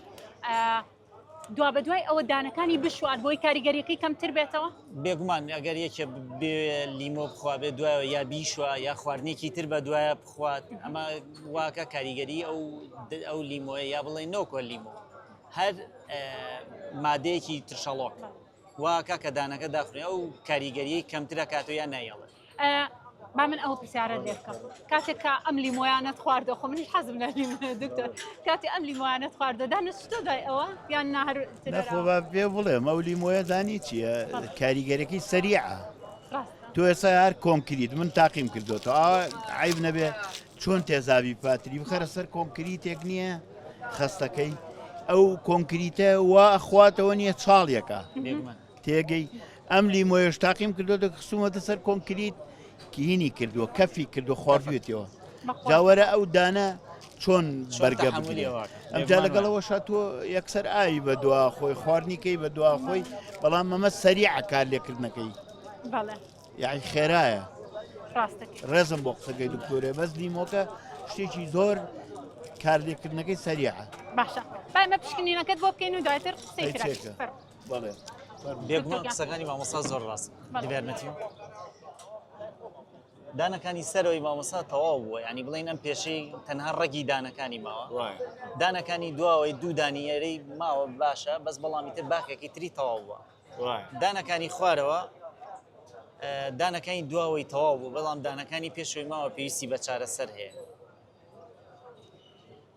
S1: دوا بە دوای ئەوە دانەکانی بشوات بۆی کاریگەریەکەی کەمتر بێتەوە
S2: بێگومان ئەگەر یەکێ بێ لیمۆ بخوا بێ دوایەوە یا بیشوە یا خواردنێکی تر بە دوایە بخوات ئەمە واکە کاریگەری ئەو لیمۆە یا بڵێ نۆکۆ لیمۆ هەر مادەیەکی ترشەڵۆک واکە کە دانەکە داخورێ ئەو کاریگەریەی کەمترە کاتۆ یان نایەڵێت
S1: با من ئەوە پرسیارە لێ بکەم کاتێک کە ئەم لیمۆیانەت خواردەوە خۆ منیش حەزم لە لیمۆ دکتۆر کاتی ئەم لیمۆیانەت خواردە دانەچتۆ دوای ئەوە یان نهر
S6: نەخۆ پێ بڵێم ئەو لیمۆیە دانی چییە کاریگەرەکەی سەریعە تۆ ئێستا هەر کۆنکریت من تاقیم کردوەوە عیب نەبێ چۆن تێزاوی پاتری بخەرە سەر کۆنکریتێک نییە خستەکەی ئەو کۆنکریتە وا ئەخواتەوە نییە چاڵیەکە تێگەی ئەم لیمۆیەش تاقیم کردو خسوومەتە سەر کۆنکریت کینی کردووە کەفی کردو خواردوێتەوە جاوەرە ئەو دانە چۆن بەرگە بگرێ ئەمجا لەگەڵەوە تۆ یەکسەر ئاوی بە دوا خۆی خواردنیکەی بە دوا خۆی بەڵام ئەمە سەریع کار لێکردنەکەی یاعی خێرایە ڕێزم بۆ قسەکەی دکتۆرێ بەس لیمۆکە شتێکی زۆر کار لێکردنەکەی سەریعە
S1: باشە بایمە پشکنینەکەت بۆ بکەین و دواتر قسەی
S6: بەڵێ
S2: بێگومان قسەکانی مامۆستا زۆر ڕاست دیبارەتی دانەکانی سەرەوەی مامۆستا تەواو بووە ینی بڵێن ئەم پێشەی تەنها ڕەگی دانەکانی ماوە دانەکانی دواوەی دوو دانیێرەی ماوە باشە بەس بەڵامی تر باخێکی تری تەواو بووە دانەکانی خوارەوە دانەکانی دواوەی تەواو بوو بەڵام دانەکانی پێشەوەی ماوە پێویستی بە چارەسەر هەیە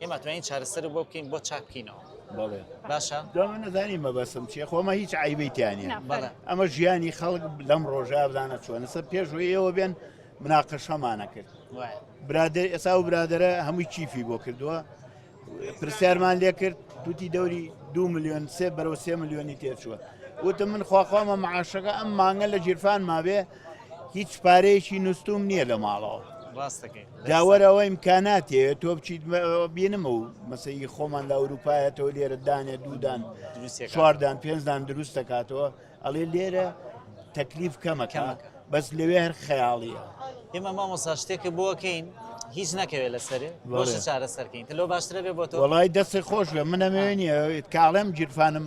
S2: ئێمە توانین چارەسەر بۆ بکەین بۆ چاک بکەینەوە باشە
S6: دومە نەزانی مەبەسم چیە خۆمە هیچ عیبەیتیانە ئەمە ژیانی خەڵک لەم ڕۆژە بدانە چۆنە سەر پێشوەی ئێوە بێن مناقەشەمانە کرد برادر ئێسا و برادرە هەمووی چیفی بۆ کردووە پرسیارمان لێ کرد توتی دەوری 2 ملیۆن سێ بەرەو 3 ملیۆنی تێچووە وتم من خواخوامە معاشەکە ئەم مانگە لە جیرفان مابێ هیچ پارەیەکی نووسوم نییە لە ماڵەوە داوەرەوە ئیمکاناتێ تۆ بچیت بینمە و مەسەی خۆمان لە ئەوروپایەتەوە لێرە دانێ دوودان چواردان پێنجدان دروست دەکاتەوە ئەڵێ لێرە تەکلیف کەمەکە بەس لەوێ هەر خەیاڵیە
S2: ئێمە مامۆستا شتێکە بۆکەین هیچ نەکەوێت لەسەرێ بۆشە چارە سەرکەین لۆ باشترە بێ بۆ تۆ
S6: وڵی دەستی خۆش بێ منەمێنیە کاڵێم جیرفانم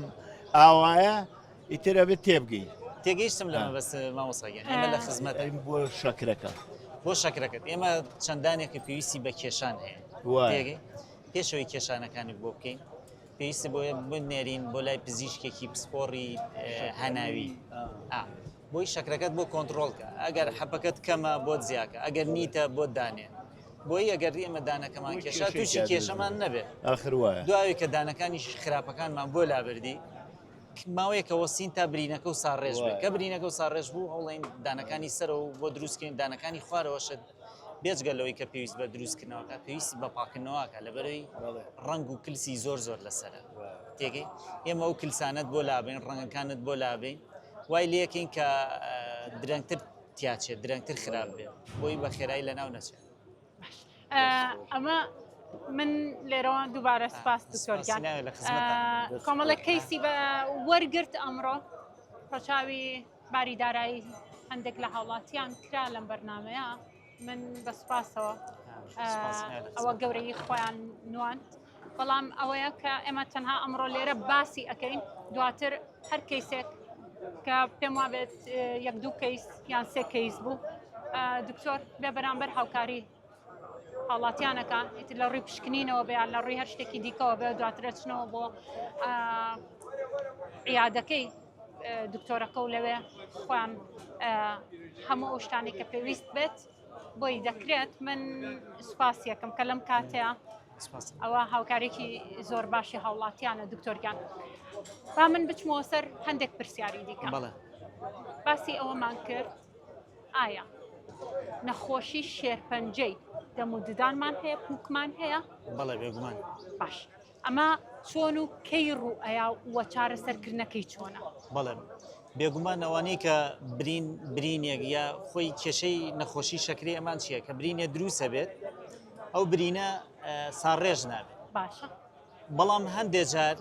S6: ئاوایە ئیترە بێت تێبگەی
S2: تێگەیشتم لەمە بەس مامۆستاگەن ئێمە لە خزمەت
S6: بۆ شەکرەکە
S2: بۆ شەکرەکەت ئێمە چەندانێکی پێویستی بە کێشان هەیە پێشەوەی کێشانەکانی بۆ بکەین پێویستی بۆ بنێرین بۆ لای پزیشکێکی پسپۆڕی هەناوی بۆی شەکرەکەت بۆ کۆنتترۆلکە ئەگەر حەپەکەت کەمە بۆ زیاکە ئەگەر نیتە بۆ دانێ بۆی ئەگەر ئێمە دانەکەمان کێشا تووشی کێشەمان نەبێت دوایە کە دانەکانی خراپەکانمان بۆ لابردی ماوەیەکەوە سین تا برینەکە و ساڕێژ بێت کە برینەکە و ساڕێژ بوو هەوڵین دانەکانی سەرەوە بۆ دروستکەین دانەکانی خوارەوەشت بێجگەلەوەی کە پێویست بە دروستکردنەوەکە پێویستی بە پاکردنەوەکە لەبەرەوەی ڕنگ و کلسی زۆر لەسرە تێگەی ئێمە ئەو کلسانت بۆ لابین ڕەنگەکانت بۆ لابین وای لەکەین کە درەنگتر تیاچێت درەنگتر خراپ بێت بۆی بە خێرایی لە ناو نەچێت
S1: ئەمە من لێرەوە دووبارە سپاس دکتۆرگیان کۆمەڵە کەیسی بە وەرگرت ئەمڕۆ ڕەچاوی باریدارایی هەندێک لە هاوڵاتیان کرا لەم بەرنامەیە من بە سپاسەوە ئەوە گەورەی خۆیان نواند بەڵام ئەوەیە کە ئێمە تەنها ئەمڕۆ لێرە باسی ئەەکەین دواتر هەر کەیسێک کە پێم وابێت یەک دوو کەیس یان سێ کەیس بوو دکتۆر بێ بەرامبەر هاوکاری هاوڵاتیانەکە ئیتر لە ڕووی پشکنینەوە بێ لە ڕووی هەر شتێکی دیکەوە بێ دواترە چنەوە بۆ عیادەکەی دکتۆرەکە و لەوێ خۆیان هەموو ئەو شتانی کە پێویست بێت بۆی دەکرێت من سوپاس یەکەم کە لەم کاتەیە ئەوە هاوکارێکی زۆر باشی هاوڵاتیانە دکتۆرگیان با من بچمەوە سەر هەندێک پرسیاری دیکەم باسی ئەوەمان کرد ئایا نەخۆشی شێرپەنجەی دەموددانمان هەیە پووکمان هەیە
S2: بەڵێ بێگومان
S1: باش ئەمە چۆن و کەی ڕوو ئەیا وە چارەسەرکردنەکەی چۆنە
S2: بەڵێ بێگومان ئەوانەی کە برینێک یا خۆی کێشەی نەخۆشی شەکری ئەمان چییە کە برینێ دروستە بێت ئەو برینە ساڕێژ نابێت
S1: باشە
S2: بەڵام هەندێک جار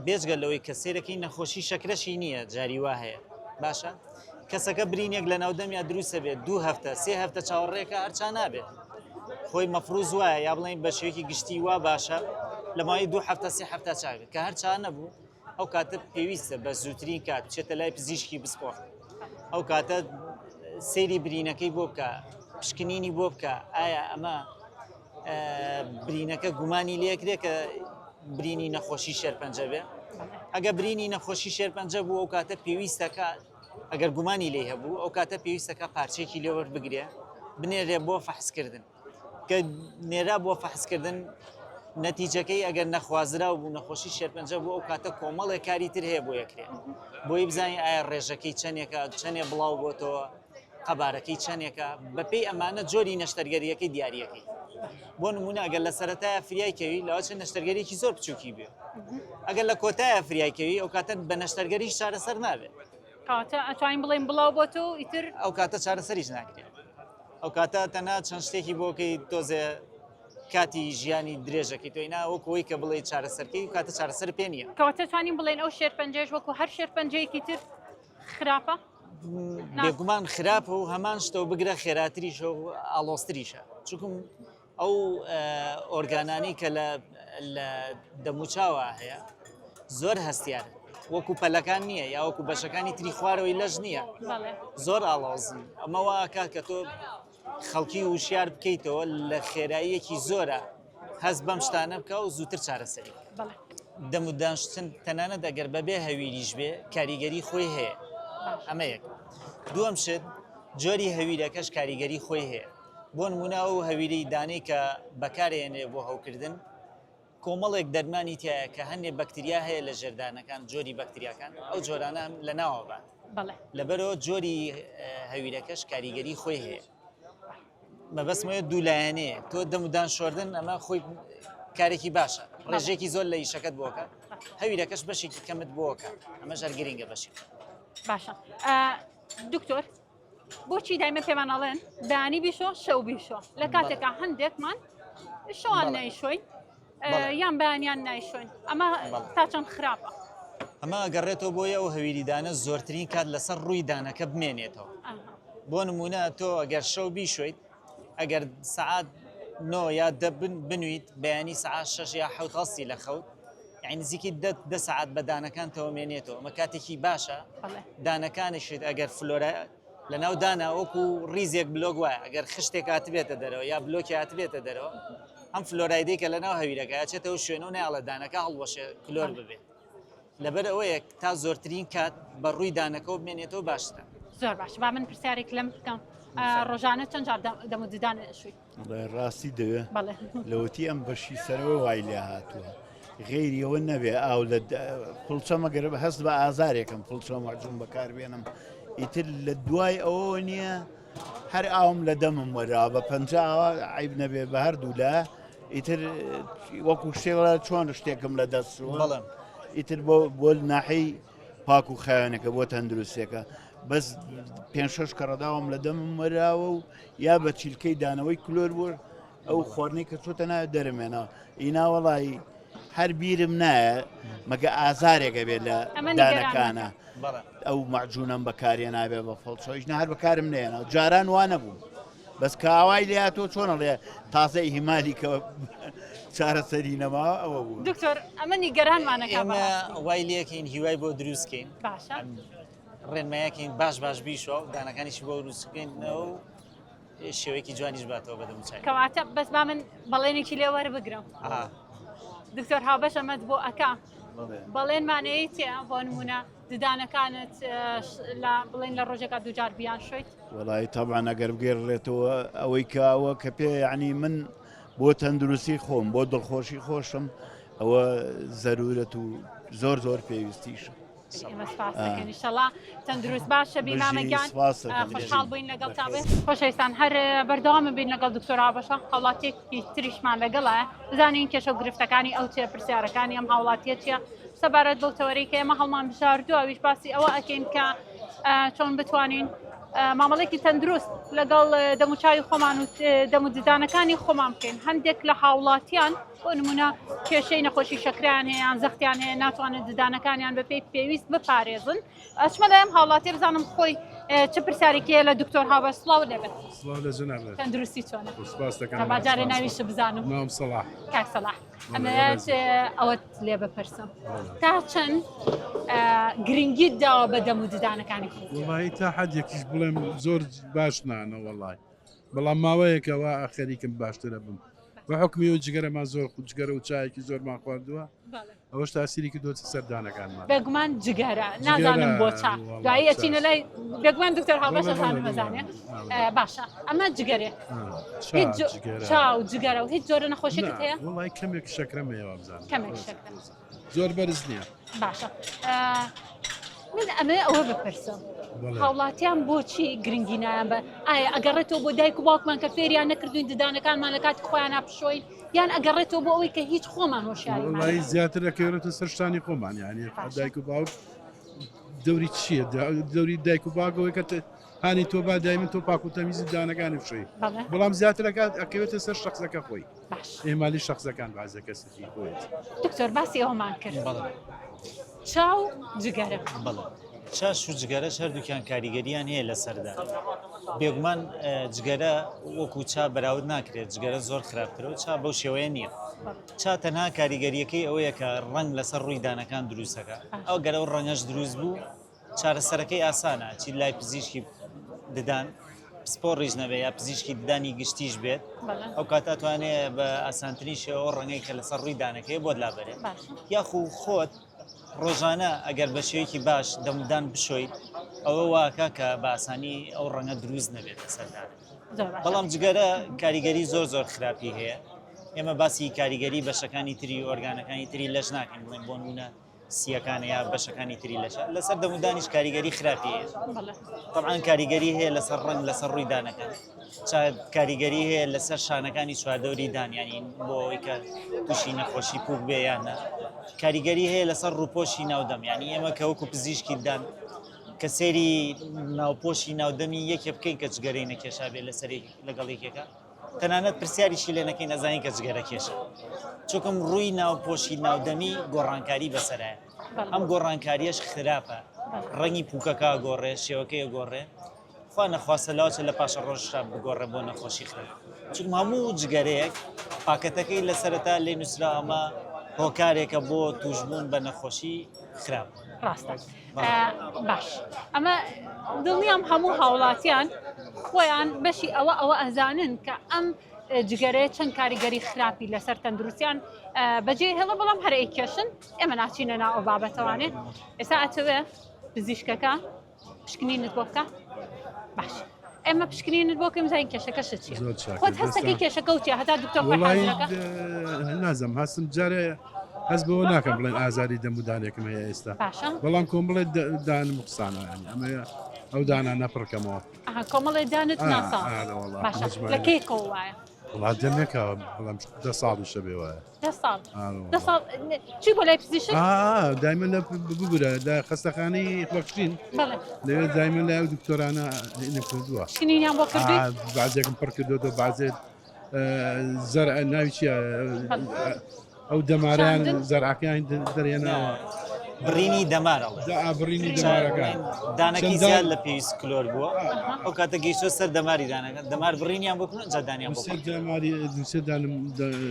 S2: بێجگە لەوەی کە سێرەکەی نەخۆشی شەکرەشی نییە جاری وا هەیە باشە کەسەکە برینێک لە ناودەمیا دروستە بێت 2 هەفتە 3 هەفتە چاوەڕێکە هەرچا نابێت خۆی مەفروض وایە یا بڵێن بە شێوەیەکی گشتی وا باشە لە ماوەی 2 هەفتە 3 هەفتە چاوێت کە هەرچا نەبوو ئەو کاتە پێویستە بە زووترین کات بچێتە لای پزیشکی بسپۆرت ئەو کاتە سەیری برینەکەی بۆ بکە پشکنینی بۆ بکە ئایا ئەمە برینەکە گومانی لێکرێت کە برینی نەخۆشی شێرپەنجە بێ ئەگە برینی نەخۆشی شێرپەنجە بوو ئەو کاتە پێویستەکە ئەگەر گومانی لێ هەبوو ئەو کاتە پێویستەکە پارچێکی لێوەربگرێ بنێرێ بۆ فەحسکردن کە نێرا بۆ فەحسکردن نەتیجەکەی ئەگەر نەخوازرا و بوو نەخۆشی شێرپەنجە بوو ئەو کاتە کۆمەڵێک کاری تر هەیە بۆ یەکرێ بۆی بزانین ئایا ڕێژەکەی چەندێکە چەندێ بڵاو بۆتەوە قەبارەکەی چەندێکە بەپێی ئەمانە جۆری نەشتەرگەریەکەی دیارریەکەی بۆ نمونە ئەگەر لە سەرەتایە فریایکەوی لەوە چەند نەشتەرگەریەکی زۆر بچووکی بێ ئەگەر لە کۆتایە فریایکەوی ئەو کاتە بە نەشتەرگەریش چارەسەر نابێت
S1: کاتە ئەتوانین بڵێن بڵاو بۆ تۆ ئیتر
S2: ئەو کاتە چارەسەریش ناکرێت ئەو کاتە تەنها چەند شتێکی بۆکەی تۆزێ کاتی ژیانی درێژەکەی تۆینا وەکەوەی کە بڵێ چارەسەرکەی کاتە چارەسەر پێ نییە
S1: کەواتە توانین بڵێن ئەو شێرپەنجەش وەکو هەر شێرپەنجەیەکی تر خراپە
S2: بێگومان خراپە و هەمان شتەوە بگرە خێراتریشە و ئاڵۆستریشە چونکم ئەو ئۆرگانانی کە لە دەموچاوە هەیە زۆر هەستیارە وەکو پەلەکان نییە یا وەکو بەشەکانی تری خوارەوەی لەژ نییە زۆر ئاڵۆزن ئەمەوە کات کە تۆ خەڵکی وشیار بکەیتەوە لە خێراییەکی زۆرە هەست بەم شتانە بکە و زووتر چارەسەری دەمودانشتن تەنانەت ئەگەر بەبێ هەویریش بێ کاریگەری خۆی هەیە ئەمە یەک دووەم شت جۆری هەویرەکەش کاریگەری خۆی هەیە بۆ نمونە و هەویری دانەی کە بەکارێنێ بۆ هەوکردن کۆمەڵێک دەرمانی تایە کە هەندێک بەکتریا هەیە لە ژێردانەکان جۆری بەکتریاکان ئەو جۆرانە لە ناوە بات لەبەرەوە جۆری هەویرەکەش کاریگەری خۆی هەیە مەبەستمەوە دوولایەنەیە تۆ دەمودان شۆردن ئەمە خۆی کارێکی باشە ڕێژێکی زۆر لە ئیشەکەت بۆکە هەویرەکەش بەشێکی کەمت بۆکە ئەمە ژەر گرنگە بەشی
S1: باشە دکتۆر بۆچی دایمە پێمانەڵێن بەیانی بیشۆ شەو بیشۆ لە کاتێکە هەندێکمان شەوان نایشۆین یان بەیانیان نایشۆین ئەمە تا چەند خراپە
S2: ئەمە گەڕێتەوە بۆیە ئەو هەویریدانە زۆرترین کات لەسەر ڕووی دانەکە بمێنێتەوە بۆ نمونە تۆ ئەگەر شەو بیشۆیت ئەگەر سعات 9 یا بنویت بەیانی سعات 6 یا 7 هەستی لە خەوت یعنی نزیکی 10 سعات بە دانەکانتەوە مێنێتەوە ئەمە کاتێکی باشە دانەکانیشت ئەگەر فلۆرە لە ناو دانا وەکو ڕیزێک بلۆگ وایە ئەگەر خشتێک هاتبێتە دەرەوە یا بلۆکی هاتبێتە دەرەوە ئەم فلۆرایدەی کە لە ناو هەویرەکە چێتەوە شوێنە و ناڵە دانەکە هەڵوەشێ کلۆر ببێت لەبەر ئەوەیە تا زۆرترین کات بە ڕووی دانەکەەوە بمێنێتەوە باشتە
S1: زۆر باش با من پرسیارێک لەم بکەم ڕۆژانە چەند جار دەموددان شووی
S6: ڕاستی دەوێ لەوەتی ئەم بەشی سەرەوە وای لێ هاتووە غێریەوە نەبێ ئاو لە پڵچەمەگەر هەست بە ئازارێکم پڵچە مەجوون بەکاربێنم ئیتر لە دوای ئەوە نییە هەر ئاوم لە دەمم وەرا بە پەنجاوە عیب نەبێ بە هەردوو لە ئیتر وەکو شێوە چۆن شتێکم لە دەستوە ئیتر بۆ ناحەی پاک و خەیانەکە بۆ تەندروستێکە بەس 5-6 کەڕەداوم لە دەمم وەراوە و یا بە چیلکەی دانەوەی کلۆر بوو ئەو خواردنەی کە چۆتە ناوێت دەرمێنەوە ئیناوەڵی هەر بیرم نایە مەگە ئازارێکە بێت لە دانەکانە ئەو مەعجوونم بەکارێ نابێت بە فڵچۆیش هەر بەکارم نێنەوە جاران وانە بوو بەس کاوای لێهاتۆ چۆنەڵێ تازای هیمالی کە چارەسەری نەما ئەوە بوو
S1: دکتۆر ئەمە نیگەرانمانەکە
S2: ئێمە وای لێکین هیوای بۆ دروستکەین ڕێنمایەکەین باش بیشەوە دانەکانیشی بۆ نووسکەینەوە و شێوەیەکی جوانیش باتەوە بەدەم چای
S1: کەواتە بەس با من بەڵێنێکی لێ وەربگرم دکتۆر هاوبەش ئەمەد بۆ ئەکا بەڵێنمانەیە تێ بۆ نمونە ددانەکانت بڵێن لە ڕۆژێکە دووجار بیان شویت
S6: وڵی تاوان ئەگەر بگەڕێتەوە ئەوەی کاوە کە پێ یعنی من بۆ تەندروستی خۆم بۆ دڵخۆشی خۆشم ئەوە زەرورەت و زۆر پێویستیشە
S1: ئێمەسپاسەکەنیشەڵا تەندروست باشە بیمامەگیان خۆشحاڵ بووین لەگەڵ تا بێت خۆشەویستان هەر بەردەوامە بین لەگەڵ دکتۆر هاوبەشە هاوڵاتیەکی تریشمان لەگەڵە بزانین کێشە و گرفتەکانی ئەو چێ پرسیارەکانی ئەم هاوڵاتیە چیە سەبارەت بەو تەوەرەی کە ئێمە هەڵمان بژاردووە ویش باسی ئەوە ئەکەین کە چۆن بتوانین مامەڵێکی تەندروست لەگەڵ دەموچاوی خۆمان و دەموددانەکانی خۆمان بکەین هەندێک لە هاوڵاتیان بۆ نمونە کێشەی نەخۆشی شەکریان هەیە یان زەختیان هەیە ناتوانێت ددانەکانیان بە پێی پێویست بپارێزن ئەچمە لەم هاوڵاتی بزانم خۆی چه پرسیارێکیە لە دکتۆر هاوبەش سڵاو لێبێت تەندروستی چۆنە باجارێ ناویشە بزانم
S7: نام سەلاح
S1: کاک سەلاح ئەمە ئەوەت لێ بپرسم تا چەند گرنگیت داوە بە دەموددانەکانی خۆ
S7: وڵی تا حەدێکیش بڵێم زۆر باش نانە وڵی بەڵام ماوەیەکەوە خەریکم باشترە بم بە حکمی و جگەرەمان زۆر جگەرە و چایەکی زۆرمان خواردووە ئەوەش تاسیریکی دۆچ سەردانەکانمان
S1: بێگومان جگەرە نازانم بۆ چا دوایی ئەچینە لای بێگومان دکتۆر هاوبەش ئەزانم بزانێ باشە ئەمە جگەرێ چاو جگەرە و هیچ جۆرە نەخۆشیێکت هەیە
S7: وڵی کەمێک شەکرەم هەیە بزانم
S1: کەمێک شەکرە
S7: زۆر بەرز نییە
S1: باشە من ئەمە ئەوە بپرسم هاوڵاتیان بۆچی گرنگی نایان بە ئایا ئەگەڕێتەوە بۆ دایک و باوکمان کە فێریان نەکردوین ددانەکانمان لە کاتی خۆیان ناپشۆین یان ئەگەڕێتەوە بۆ ئەوەی کە هیچ خۆمان هۆشیاری
S7: زیاتر دەکەوێتە سەر شتانی خۆمان یعنی دایک و باوک دەوری چییە دەوری دایک و باوکەوەی کە هانی تۆ با دایمن تۆ پاک و تەمیزی ددانەکانی بشۆی بەڵام زیاترەکات ئەکەوێتە سەر شخصەکە خۆی ئێمالی شخصەکان بازە کەسێکی خۆیت
S1: دکتۆر باسی ئەومان کرد چاو جگەرە
S2: چاش و جگەرەش هەردووکیان کاریگەریان هەیە لەسەردا بێگومان جگەرە وەکو چا بەراورد ناکرێت جگەرە زۆر خراپترەوە چا بەو شێوەیە نییە چا تەنها کاریگەریەکەی ئەوەیە کە ڕنگ لەسەر ڕووی دانەکان دروستەکە ئەو گەرە و ڕەنگەش دروست بوو چارەسەرەکەی ئاسانە چی لای پزیشکی ددان پسپۆڕیش نەبێت یا پزیشکی ددانی گشتیش بێت ئەو کاتا توانێت بە ئاسانترینشە ئەو ڕەنگەی کە لەسەر ڕووی دانەکەی بۆت لابەرێت یاخو خۆت ڕۆژانە ئەگەر بە شێوەیەکی باش دەمدان بشۆیت ئەوە واکە کە بە ئاسانی ئەو ڕەنگە دروست نەبێت سەردان بەڵام جگەرە کاریگەری زۆر خراپی هەیە ئێمە باسی کاریگەری بەشەکانی تری ئۆرگانەکانی تری لەش ناکەین بڵێن بۆ نمونە سیەکانە یا بەشەکانی تری لەسەر دەمودانیش کاریگەری خراپی هەیە طبعاً کاریگەری هەیە لەسەر ڕنگ لەسەر ڕووی دانەکان کاریگەری هەیە لەسەر شانەکانی چواردەوری دانیانی بۆ ئەوەی کە تووشی نەخۆشی پوک بێ یانە کاریگەری هەیە لەسەر ڕووپۆشی ناودەم یعنی ئێمە کە وەکو پزیشکی دان کە سێری ناوپۆشی ناودەمی یەکێ بکەین کە جگەرەی نەکێشا بێت لەسەری لەگەڵ یەکێکە تەنانەت پرسیاریشی لێ نەکەین نەزانین کە جگەرە کێشە چونکەم ڕووی ناوپۆشی ناودەمی گۆڕانکاری بەسەرایە ئەم گۆڕانکاریەش خراپە ڕەنگی پوکەکە گۆڕێ شێوەکەی گۆڕێ خوا نەخواستە لاوچە لە پاشە ڕۆژشا بگۆڕێ بۆ نەخۆشی خراپ چونکە هەموو جگەرەیەک پاکەتەکەی لەسەرەتا لێ نووسرا ئەمە هۆکارێکە بۆ توشبوون بە نەخۆشی خراپ
S1: ڕاستە باش ئەمە دڵنیام هەموو هاوڵاتیان خۆیان بەشی ئەوە ئەزانن کە ئەم جگەرەیە چەند کاریگەری خراپی لەسەر تەندروستیان بەجێ هێڵە بەڵام هەر ئەیکێشن ئێمە ناچینە ناو ئەو بابەتەوانێت ئێستا ئەتەوێ پزیشکەکە پشکنینت بۆ بکە باش ئێمە پشکنینت بۆ کەم زین کێشەکەشە چیە خۆت هەستەکەی کێشەکە و چیە هەتا دکتۆر
S7: نازم هەستم جارێ هەست بەوە ناکەم بڵێن ئازاری دەمودانێکم هەیە ئێستا بەڵام کۆم بڵێت دانم قسانە ئەمە ئەو دانا نەپڕکەمەوە
S1: کۆمەڵێ دانت ناسا لە کێکەوە وایە
S7: وڵات دەمێکەوە بەڵام 10 ساڵیشە بێ وایە
S1: 10 ساڵ چی بۆ لای پزیشک
S7: دایمەن لە ببورە لە خەستەخانەی بەخشین لەوێت دایمەن لای ئەو دکتۆرانە کردووە
S1: شکنینیان بۆ کردی
S7: بازێکم پڕ کردوەوە بازێت زەر ناوی چییە ئەو دەماریان زەرعەکەیان دەرێناوە
S2: بڕینی دەمارە
S7: بڕینی دەمارەکان
S2: دانەکەی زیاد لە پێویست کلۆر بووە ئەو کاتە گەیشتۆ سەر دەماری دانەکە دەمار بڕینیان بۆ جادانیان بۆ
S7: دەماری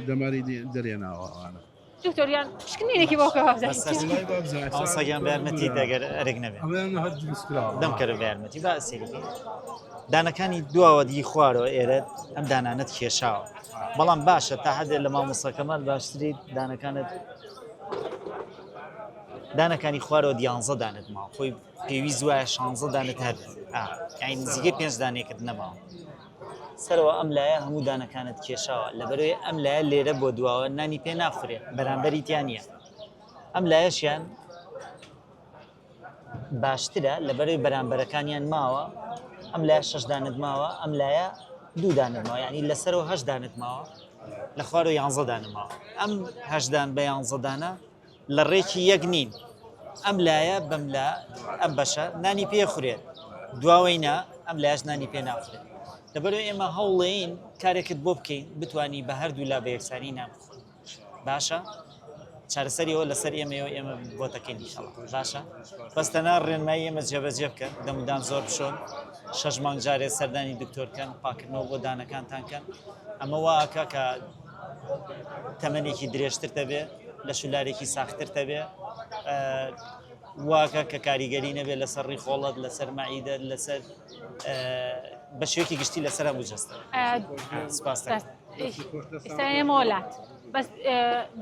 S7: دەماری دەرێناوەوانە
S1: دکتۆریان شکنینێکی بۆ کەوا
S2: ئاساگیان بە یارمەتی دەگەر ئەرێک نەبێت دەمکەرە بە یارمەتی با سێریکە دانەکانی دواوە دی خوارەوە ئێرە ئەم دانانەت کێشاوە بەڵام باشە تا حدێ لە مامۆسەکەمان باشتری دانەکانی خوارەوە دیانزە دانت ماوە خۆی پێویست وایە 16 دانت هەبێت یعنی نزیکەی 5 دانێکت نەماوە سەرەوە ئەم لایە هەموو دانەکانت کێشاوە لەبەرەوەی ئەم لایە لێرە بۆ دواوە نانی پێ ناخورێت بەرامبەری تیان نیە ئەم لایەشیان باشترە لەبەرەوەی بەرامبەرەکانیان ماوە ئەم لایە 6 دانت ماوە ئەم لایە 2 دانت ماوە یعنی لەسەرەوە 8 دانت ماوە لە خوارەوە 11 دانت ماوە ئەم 8 دان بە 11 دانە لە ڕێکی یەک نین ئەم لایە بەم لا ئەم بەشە نانی پێ خورێت دواوەی نا ئەم لایەش نانی پێ ناخورێت لەبەرەوەی ئێمە هەوڵێین کارێکت بۆ بکەین بتوانی بە هەردوو لا بە یەکسانی نامخۆن باشە چارەسەریەوە لەسەر ئێمەوە ئێمە بۆتەکەین ئینشاڵڵا باشە بەستەنا ڕێنمایی ئێمە جێبەجێ بکەن دەمودام زۆر بشۆن 6 مانگ جارێ سەردانی دکتۆرکەن پاکردنەوە بۆ دانەکانتان ئەمە واکە کە تەمەنێکی درێژتر دەبێ لە شولارێکی ساختر دەبێ واکە کە کاریگەری نەبێت لەسەر ڕیخۆڵەت لەسەر مەعیدە لەسەر بە شوێکی گشتی لەسەر هەموو جەستە سپاس
S1: ئێستا ئێمە وڵات بەس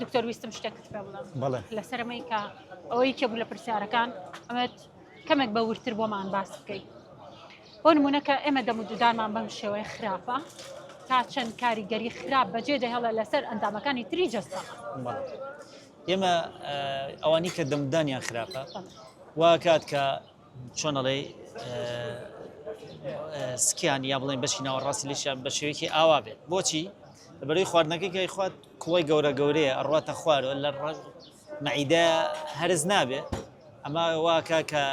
S1: دکتۆر ویستم شتێکت پێ بڵێم لەسەر ئەمەی کە ئەوەی کێبوو لە پرسیارەکان ئەمەت کەمێک بە ورتر بۆمان باس بکەیت بۆ نمونەکە ئێمە دەمودودانمان بەم شێوەیە خراپە تا چەند کاریگەری خراپ بەجێ دەهێڵە لەسەر ئەندامەکانی تری جەستە
S2: ئێمە ئەوانی کە دەمودانیان خراپە وا کات کە چۆنەڵێ سکیان یا بڵێن بەشی ناوەڕاستی لێشیان بە شێوەیەکی ئاوا بێت بۆچی بەرەوەی خواردنەکەی کە خوات کوڵی گەورە گەورەیە ئەڕاتە خوارەوە لە مەعیدە هەرز نابێت ئەمە واکە کە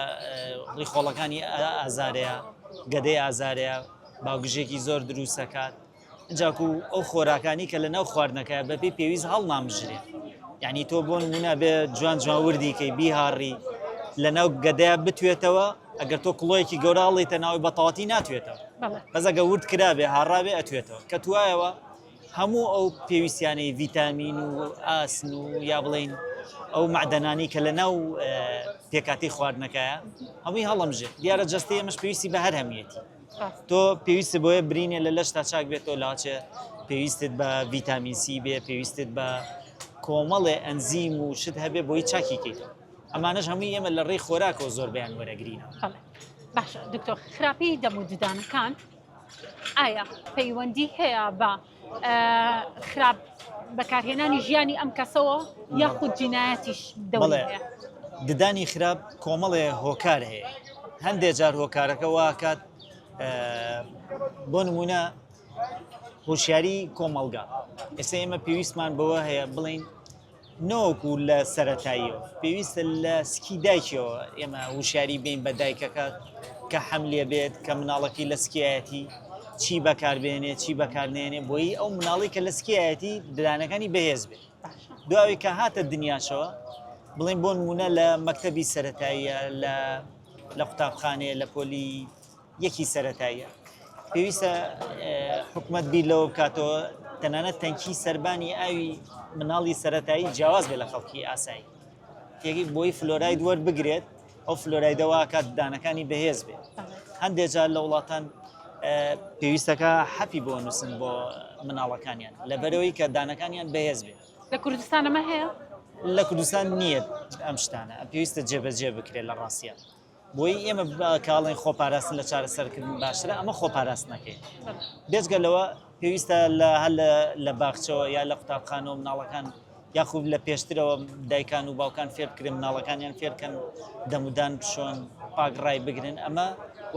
S2: ڕیخۆڵەکانی ئازارەیە گەدەی ئازارەیە باوگژێکی زۆر دروستەکات جاکو ئەو خۆراکانی کە لە ناو خواردنەکە بەپێ پێویست هەڵ نامژرێت یعنی تۆ بۆ نمونە بێ جوان جوانوردیکەی بیهاڕی لە ناو گەدەیە بتوێتەوە ئەگەر تۆ کڵۆیەکی گەورە هەڵێتە ناوی بەتەواتی ناتوێتەوە بەس ئەگە ورد کرابێ هاڕابێ ئەتوێتەوە کە توایەوە هەموو ئەو پێویستیانەی ڤیتامین و ئاسن و یا بڵێن ئەو معدەنانی کە لە ناو پێکاتی خواردنەکەیە هەمووی هەڵەمژێت دیارە جەستی ئێمەش پێویستی بە هەر هەمیەتی تۆ پێویستت بۆیە برینێ لە لەش تا چاک بێتەوە لاچێ پێویستت بە ڤیتامین سی بێ پێویستت بە کۆمەڵێ ئەنزیم و شت هەبێ بۆی چاکی کەیتەوە ئەمانەش هەمووی ئێمە لە ڕێی خۆراکەوە زۆر بەیان وەرەگرینەوە
S1: باشە دکتۆر خراپی دەمودودانەکان ئایا پەیوەندی هەیە بە خراپ بەکارهێنانی ژیانی ئەم کەسەوە یاخود جینایەتیش دەوڵێت
S2: ددانی خراپ کۆمەڵێ هۆکار هەیە هەندێک جار هۆکارەکە واکات بۆ نمونە هۆشیاری کۆمەڵگا ئێستا ئێمە پێویستمان بەوە هەیە بڵین نۆکو لە سەرەتاییەوە پێویستە لە سکی دایکەوە ئێمە هوشیاری بین بە دایکەکە کە حەملێ بێت کە مناڵەکەی لە سکیایەتی چی بەکاربێنێت چی بەکارنێنێ بۆی ئەو مناڵی کە لە سکیایەتی ددانەکانی بەهێز بێت دواوی کە هاتە دنیاشەوە بڵین بۆ نمونە لە مەکتەبی سەرەتاییە لە قوتابخانەیە لە پۆلی یەکی سەرەتاییە پێویستە حکومەت بیر لەوە بکاتەوە تەنانەت تەنکی سەربانی ئاوی مناڵی سەرەتایی جیاواز بێت لە خەڵکی ئاسایی تێکی بۆی فلۆراید وەربگرێت ئەو فلۆرایدەوە کات دانەکانی بەهێز بێت هەندێک جار لە وڵاتان پێویستەکە حەپی بۆ نووسن بۆ مناڵەکانیان لەبەرەوەی کە دانەکانیان بەهێز بێت
S1: لە کوردستان ئەمە هەیە؟
S2: لە کوردستان نییە ئەم شتانە پێویستە جێبەجێ بکرێت لە ڕاستیان بۆی ئێمە کاڵین خۆپاراستن لە چارەسەرکردن باشترە ئەمە خۆپاراستنەکەی بێجگەلەوە پێویستە لە باخچەوە یا لە قوتابخانەوە مناڵەکان یاخود لە پێشترەوە دایکان و باوکان فێر بکرێن مناڵەکانیان فێرکەن دەمودان بشۆن پاگڕای بگرن ئەمە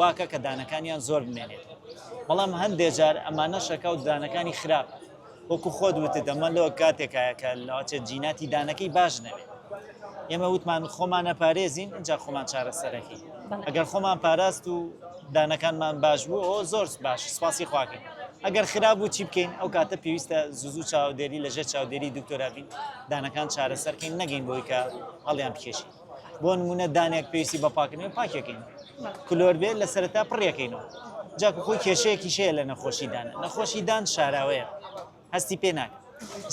S2: واکە کە دانەکانیان زۆر بمێنێت بەڵام هەندێک جار ئەمانە شەکە و دانەکانی خراپ وەکو خۆت وتت ئەمە لەوە کاتێکایە کە لاوەچێت جیناتی دانەکەی باش نەبێت ئێمە وتمان خۆمانە پارێزین اینجا خۆمان چارەسەرەکەی ئەگەر خۆمان پاراست و دانەکانمان باش بوو ئەو زۆر باش سپاسی خواکەین ئەگەر خراپ بوو چی بکەین ئەو کاتە پێویستە زوو چاودێری لەژێر چاودێری دکتۆرابین دانەکان چارەسەرکەین نەگەین بۆی کە هەڵیان بکێشین بۆ نمونە دانێک پێویستی بە پاکردنەوە پاکەکەین کلۆر بێت لە سەرەتا پڕیەکەینەوە جاکو خۆی کێشەیەکی شەیە لە نەخۆشی دانە نەخۆشی دان شاراوەیە هەستی پێ ناکە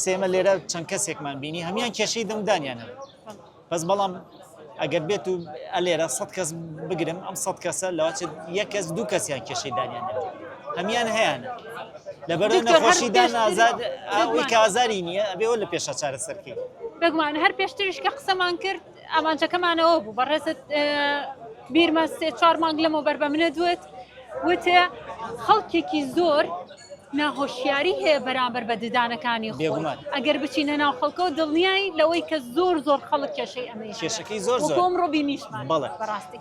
S2: سێمە لێرە چەند کەسێکمان بینی هەمیان کێشەی دەمدانیانە بەس بەڵام ئەگەر بێت و ئەلێرە 100 کەس بگرم ئەم 100 کەسە لەواچێت یەک کەس دوو کەسیان کێشەی دانیانە هەمیان هەیەە لەبەرەوە نەخۆشیدان ئەوەی کە ئازاری نییە ئەبێەوە لە پێشە چارەسەرکەی
S1: بگومان هەر پێشتریش کە قسەمان کرد ئامانجەکەمانەوە بوو بەڕێزت بیرمە 3-4 مانگ لەمەوە بەر بە منە دوێت وتێ خەڵکێکی زۆر ناهۆشیاری هەیە بەرامبەر بە ددانەکانی خۆی ئەگەر بچینە ناو خەڵکەوە دڵنیایی لەوەی کە زۆر خەڵک کێشەی ئەمەی
S2: کێشەکەی زۆر
S1: ئەمڕۆ بینیشمان
S2: بەڵێ
S1: بەڕاستی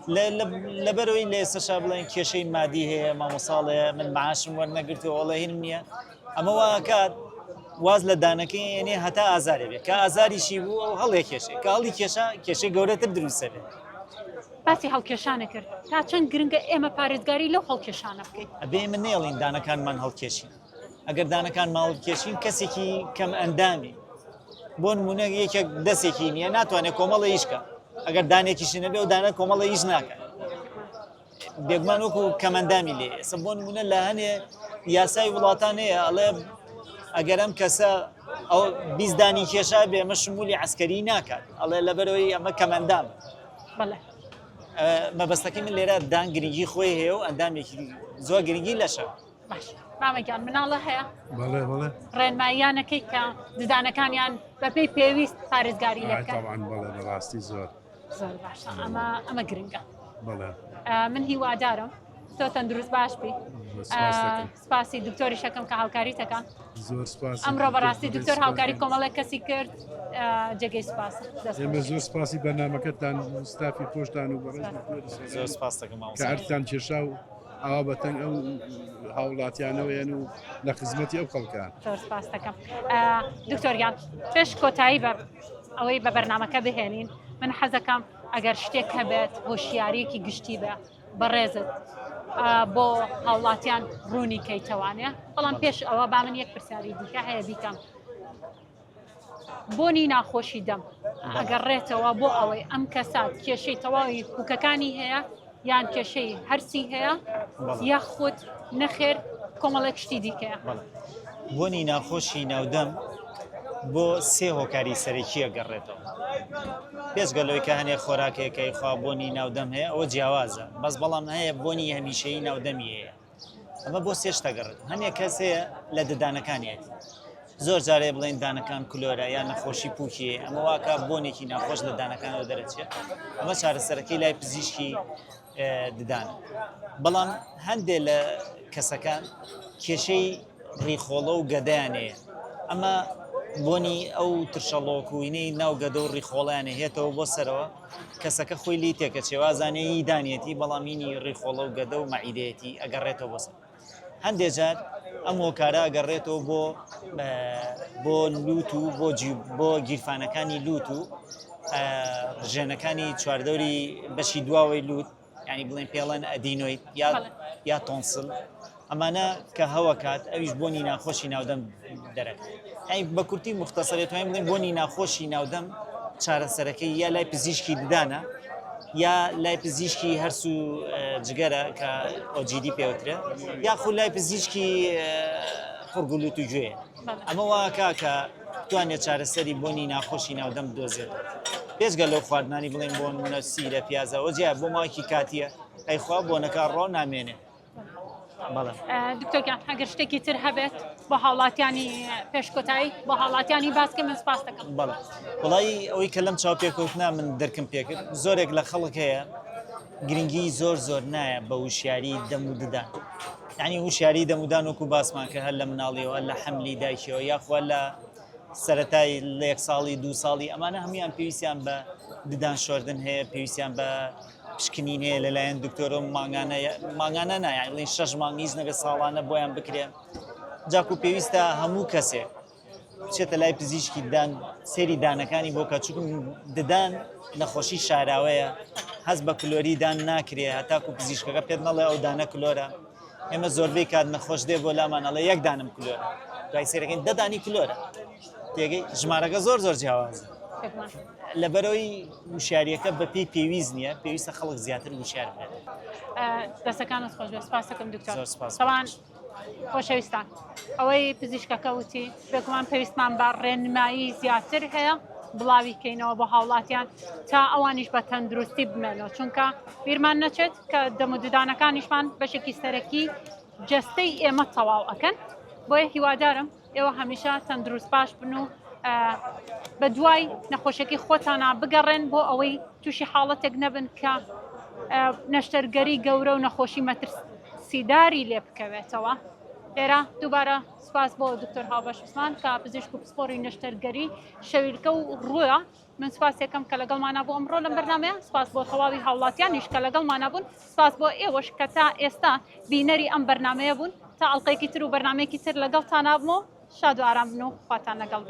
S2: لەبەرەوەی لە ئێستاشا بڵێن کێشەی مادی هەیە مامۆساڵەیە من معاشم وەرنەگرتەوە وەڵێ هینم نییە ئەمە واکات واز لە دانەکەی یعنی هەتا ئازارێ بێت کە ئازاریشی بوو ئەو هەڵێ کێشێ کە هەڵی کێشەی گەورەتر دروستە بێت
S1: باسی هەڵکێشانە کرد تا چەند گرنگە ئێمە پارێزگاری لەو هەڵکێشانە بکەین
S2: ئەبێ من نێڵین دانەکانمان هەڵکێشین ئەگەر دانەکان ماڵکێشین کەسێکی کەم ئەندامی بۆ نمونە یەکێک دەستێکی نییە ناتوانێت کۆمەڵە ئیشکە ئەگەر دانێکیش نەبێ و دانە کۆمەڵە ئیش ناکە بێگومان وەکو کەمەندامی لێ ئێستا بۆ نمونە لە هەنێ یاسای وڵاتان هەیە ئەڵێ ئەگەر ئەم کەسە ئەو 20 دانی کێشا بێ ئەمە شمولی عسکەری ناکات ئەڵێ لەبەرەوەی ئەمە کەمەندام مەبەستەکەی من لێرە دان گرنگی خۆی هەیە و ئەندامێکی زۆر گرنگی لەشە
S1: باش مامەگیان مناڵە هەیە
S7: بەڵێ بەڵێ
S1: ڕێنماییانەکەی کە ددانەکانیان بەپێی پێویست پارێزگاری لێ بکەن
S7: بەڵێ بەڕاستی زۆر
S1: باشە ئەمە گرنگە
S7: بەڵێ
S1: من هیوادارم تۆ تەندروست باش بی سپاسی دکتۆری شەکەم کە هاوکاری تەکان
S7: زۆر سپاس
S1: ئەمڕۆ بەڕاستی دکتۆر هاوکاری کۆمەڵێک کەسی کرد جێگەی سپاس
S7: ئێمە زۆر سپاسی بەرنامەکەتان ستافی پۆشتان و بەڕێز
S2: زۆر سپاس دەکەم
S7: کە هەرتان کێشا و ئاوا بەتەنگ ئەو هاوڵاتیانەوەیان و لە خزمەتی ئەو خەڵکان
S1: زۆر سپاس دەکەم دکتۆریان پێش کۆتایی بە ئەوەی بە بەرنامەکە بهێنین من حەزەکەم ئەگەر شتێک هەبێت هۆشیارەیەکی گشتی بە بەڕێزت بۆ هاوڵاتیان ڕوونی کەیتەوانێ بەڵام پێش ئەوە با من یەک پرسیاری دیکە هەیە بیکەم بۆنی ناخۆشی دەم ئەگەڕێتەوە بۆ ئەوەی ئەم کەسات کێشەی تەواوی کوکەکانی هەیە یان کێشەی هەرسی هەیە یاخود نەخێر کۆمەڵێک شتی دیکەیە
S2: بۆنی ناخۆشی ناودەم بۆ سێ هۆکاری سەرەکیە گەڕێتەوە پێشگەلەوەی کە هەنێ خۆراکێکەکەی خوا بۆنی ناودەم هەیە ئەوە جیاوازە بەس بەڵام هەیە بۆنی هەمیشەیی ناودەمی هەیە ئەمە بۆ سێشتا گەڕێت هەنێک کەس هەیە لە ددانەکانیەتی زۆر جارێ بڵێن دانەکان کلۆرە یان نەخۆشی پووکیە ئەمە واکە بۆنێکی ناخۆش لە دانەکانەوە دەرەچێت ئەمە چارەسەرەکەی لای پزیشکی ددانە بەڵام هەندێک لە کەسەکان کێشەی ڕیخۆڵە و گەدایانەیە ئەمە بۆنی ئەو ترشەڵۆکوینەی ناو گەدە و ڕیخۆڵیانە هێتەوە بۆ سەرەوە کەسەکە خۆی لی تێکە چێوازانەیە دانێتی بەڵامینی ڕیخۆڵە و گەدە و مەعیدەتی ئەگەڕێتەوە بۆ سەر هەندێک جار ئەم هۆکارە ئەگەڕێتەوە بۆ لوت و بۆ گیرفانەکانی لوت و ژێنەکانی چواردەوری بەشی دواوەی لوت ینی بڵێن پێڵەن ئەدینۆیت یا تۆنسل ئەمانە کە هەوە کات ئەویش بۆنی ناخۆشی ناودەم دەرەکە ئەی بە کورتی مختصرێت توانین بڵێن بۆنی ناخۆشی ناودەم چارەسەرەکەی یا لای پزیشکی ددانە یا لای پزیشکی هەرس و جگەرە کە ئۆجیدی پێوترە یاخود لای پزیشکی خورگولوت و گوێ ئەمە واکە کە توانێت چارەسەری بۆنی ناخۆشی ناودەم دۆزێت پێشگە لەو خواردنانی بڵێن بۆ نمونە سیرە پیازەوە جیا بۆ ماوەکی کاتیە ئەیخوا بۆنەکە ڕۆ نامێنێ
S1: دکتۆرگیان هەگەر شتێکی تر هەبێت بۆ هاوڵاتیانی پێشکۆتایی بۆ هاوڵاتیانی باسکە من سپاس دەکەم
S2: بەڵێ وڵی ئەوەی کە لەم چاوپێکەوتنا من دەرکم پێکرد زۆرێک لە خەڵک هەیە گرنگی زۆر نایە بە وشیاری دەم و ددان یعنی وشیاری دەمودان وەکو باسمان کە هەر لە مناڵیەوە لە حەملی دایکەوە یاخوا لە سەرەتای لە 1 ساڵی 2 ساڵی ئەمانە هەمویان پێویستیان بە ددان شۆردن هەیە پێویستیان بە پشکنین هەیە لەلایەن دکتۆرە ماگانە نایە بڵین 6 مانگ هیچ نەبێت ساڵانە بۆیان بکرێ جاکو پێویستە هەموو کەسێک بچێتە لای پزیشکی ددان سێری دانەکانی بۆ کەچووکم ددان نەخۆشی شاراوەیە هەست بە کلۆری دان ناکرێ هەتاکو پزیشکەکە پێت نەڵێ ئەو دانە کلۆرە ئێمە زۆربەی کات نەخۆش دێ بۆ لامان ئەڵێ 1 دانم کلۆرە دوای سێرەکەین 10 دانی کلۆرە تێگەی ژمارەکە زۆر جیاوازە لەبەرەوەی وشاریەکە بەپێی پێویست نییە پێویستە خەڵک زیاتر وشار بێت
S1: دەستەکانت خۆش بێ سپاس دەکەم دکتۆر سەوان خۆشەویستان ئەوەی پزیشکەکە وتی بێگومان پێویستمان بە ڕێنمایی زیاتر هەیە بڵاوی کەینەوە بۆ هاوڵاتیان تا ئەوانیش بە تەندروستی بمێنەوە چونکە بیرمان نەچێت کە دەموددانەکانیشمان بەشێکی سەرەکی جەستەی ئێمە تەواو ئەکەن بۆیە هیوادارم ئێوە هەمیشە تەندروست باش بن و بە دوای نەخۆشیەکەی خۆتانە بگەڕێن بۆ ئەوەی تووشی حاڵەتێک نەبن کە نەشتەرگەری گەورە و نەخۆشی مەترسیداری لێ بکەوێتەوە. لێرە دووبارە سپاس بۆ دکتۆر هاوبەش عوسمان کە پزیشک و پسپۆڕی نەشتەرگەری شەویلکە و ڕووە من سپاس یەکەم کە لەگەڵمانە بۆ ئەمڕۆ لەم بەرنامەیە سپاس بۆ تەواوی هاوڵاتیانیش کە لەگەڵمانە بوون سپاس بۆ ئێوەش کە تا ئێستا بینەری ئەم بەرنامەیە بوون تا ئەڵلقەیەکی تر و بەرنمەیەکی تر لەگەڵتان نابمەوە شاد و ئارام بن و خواتان لەگەڵ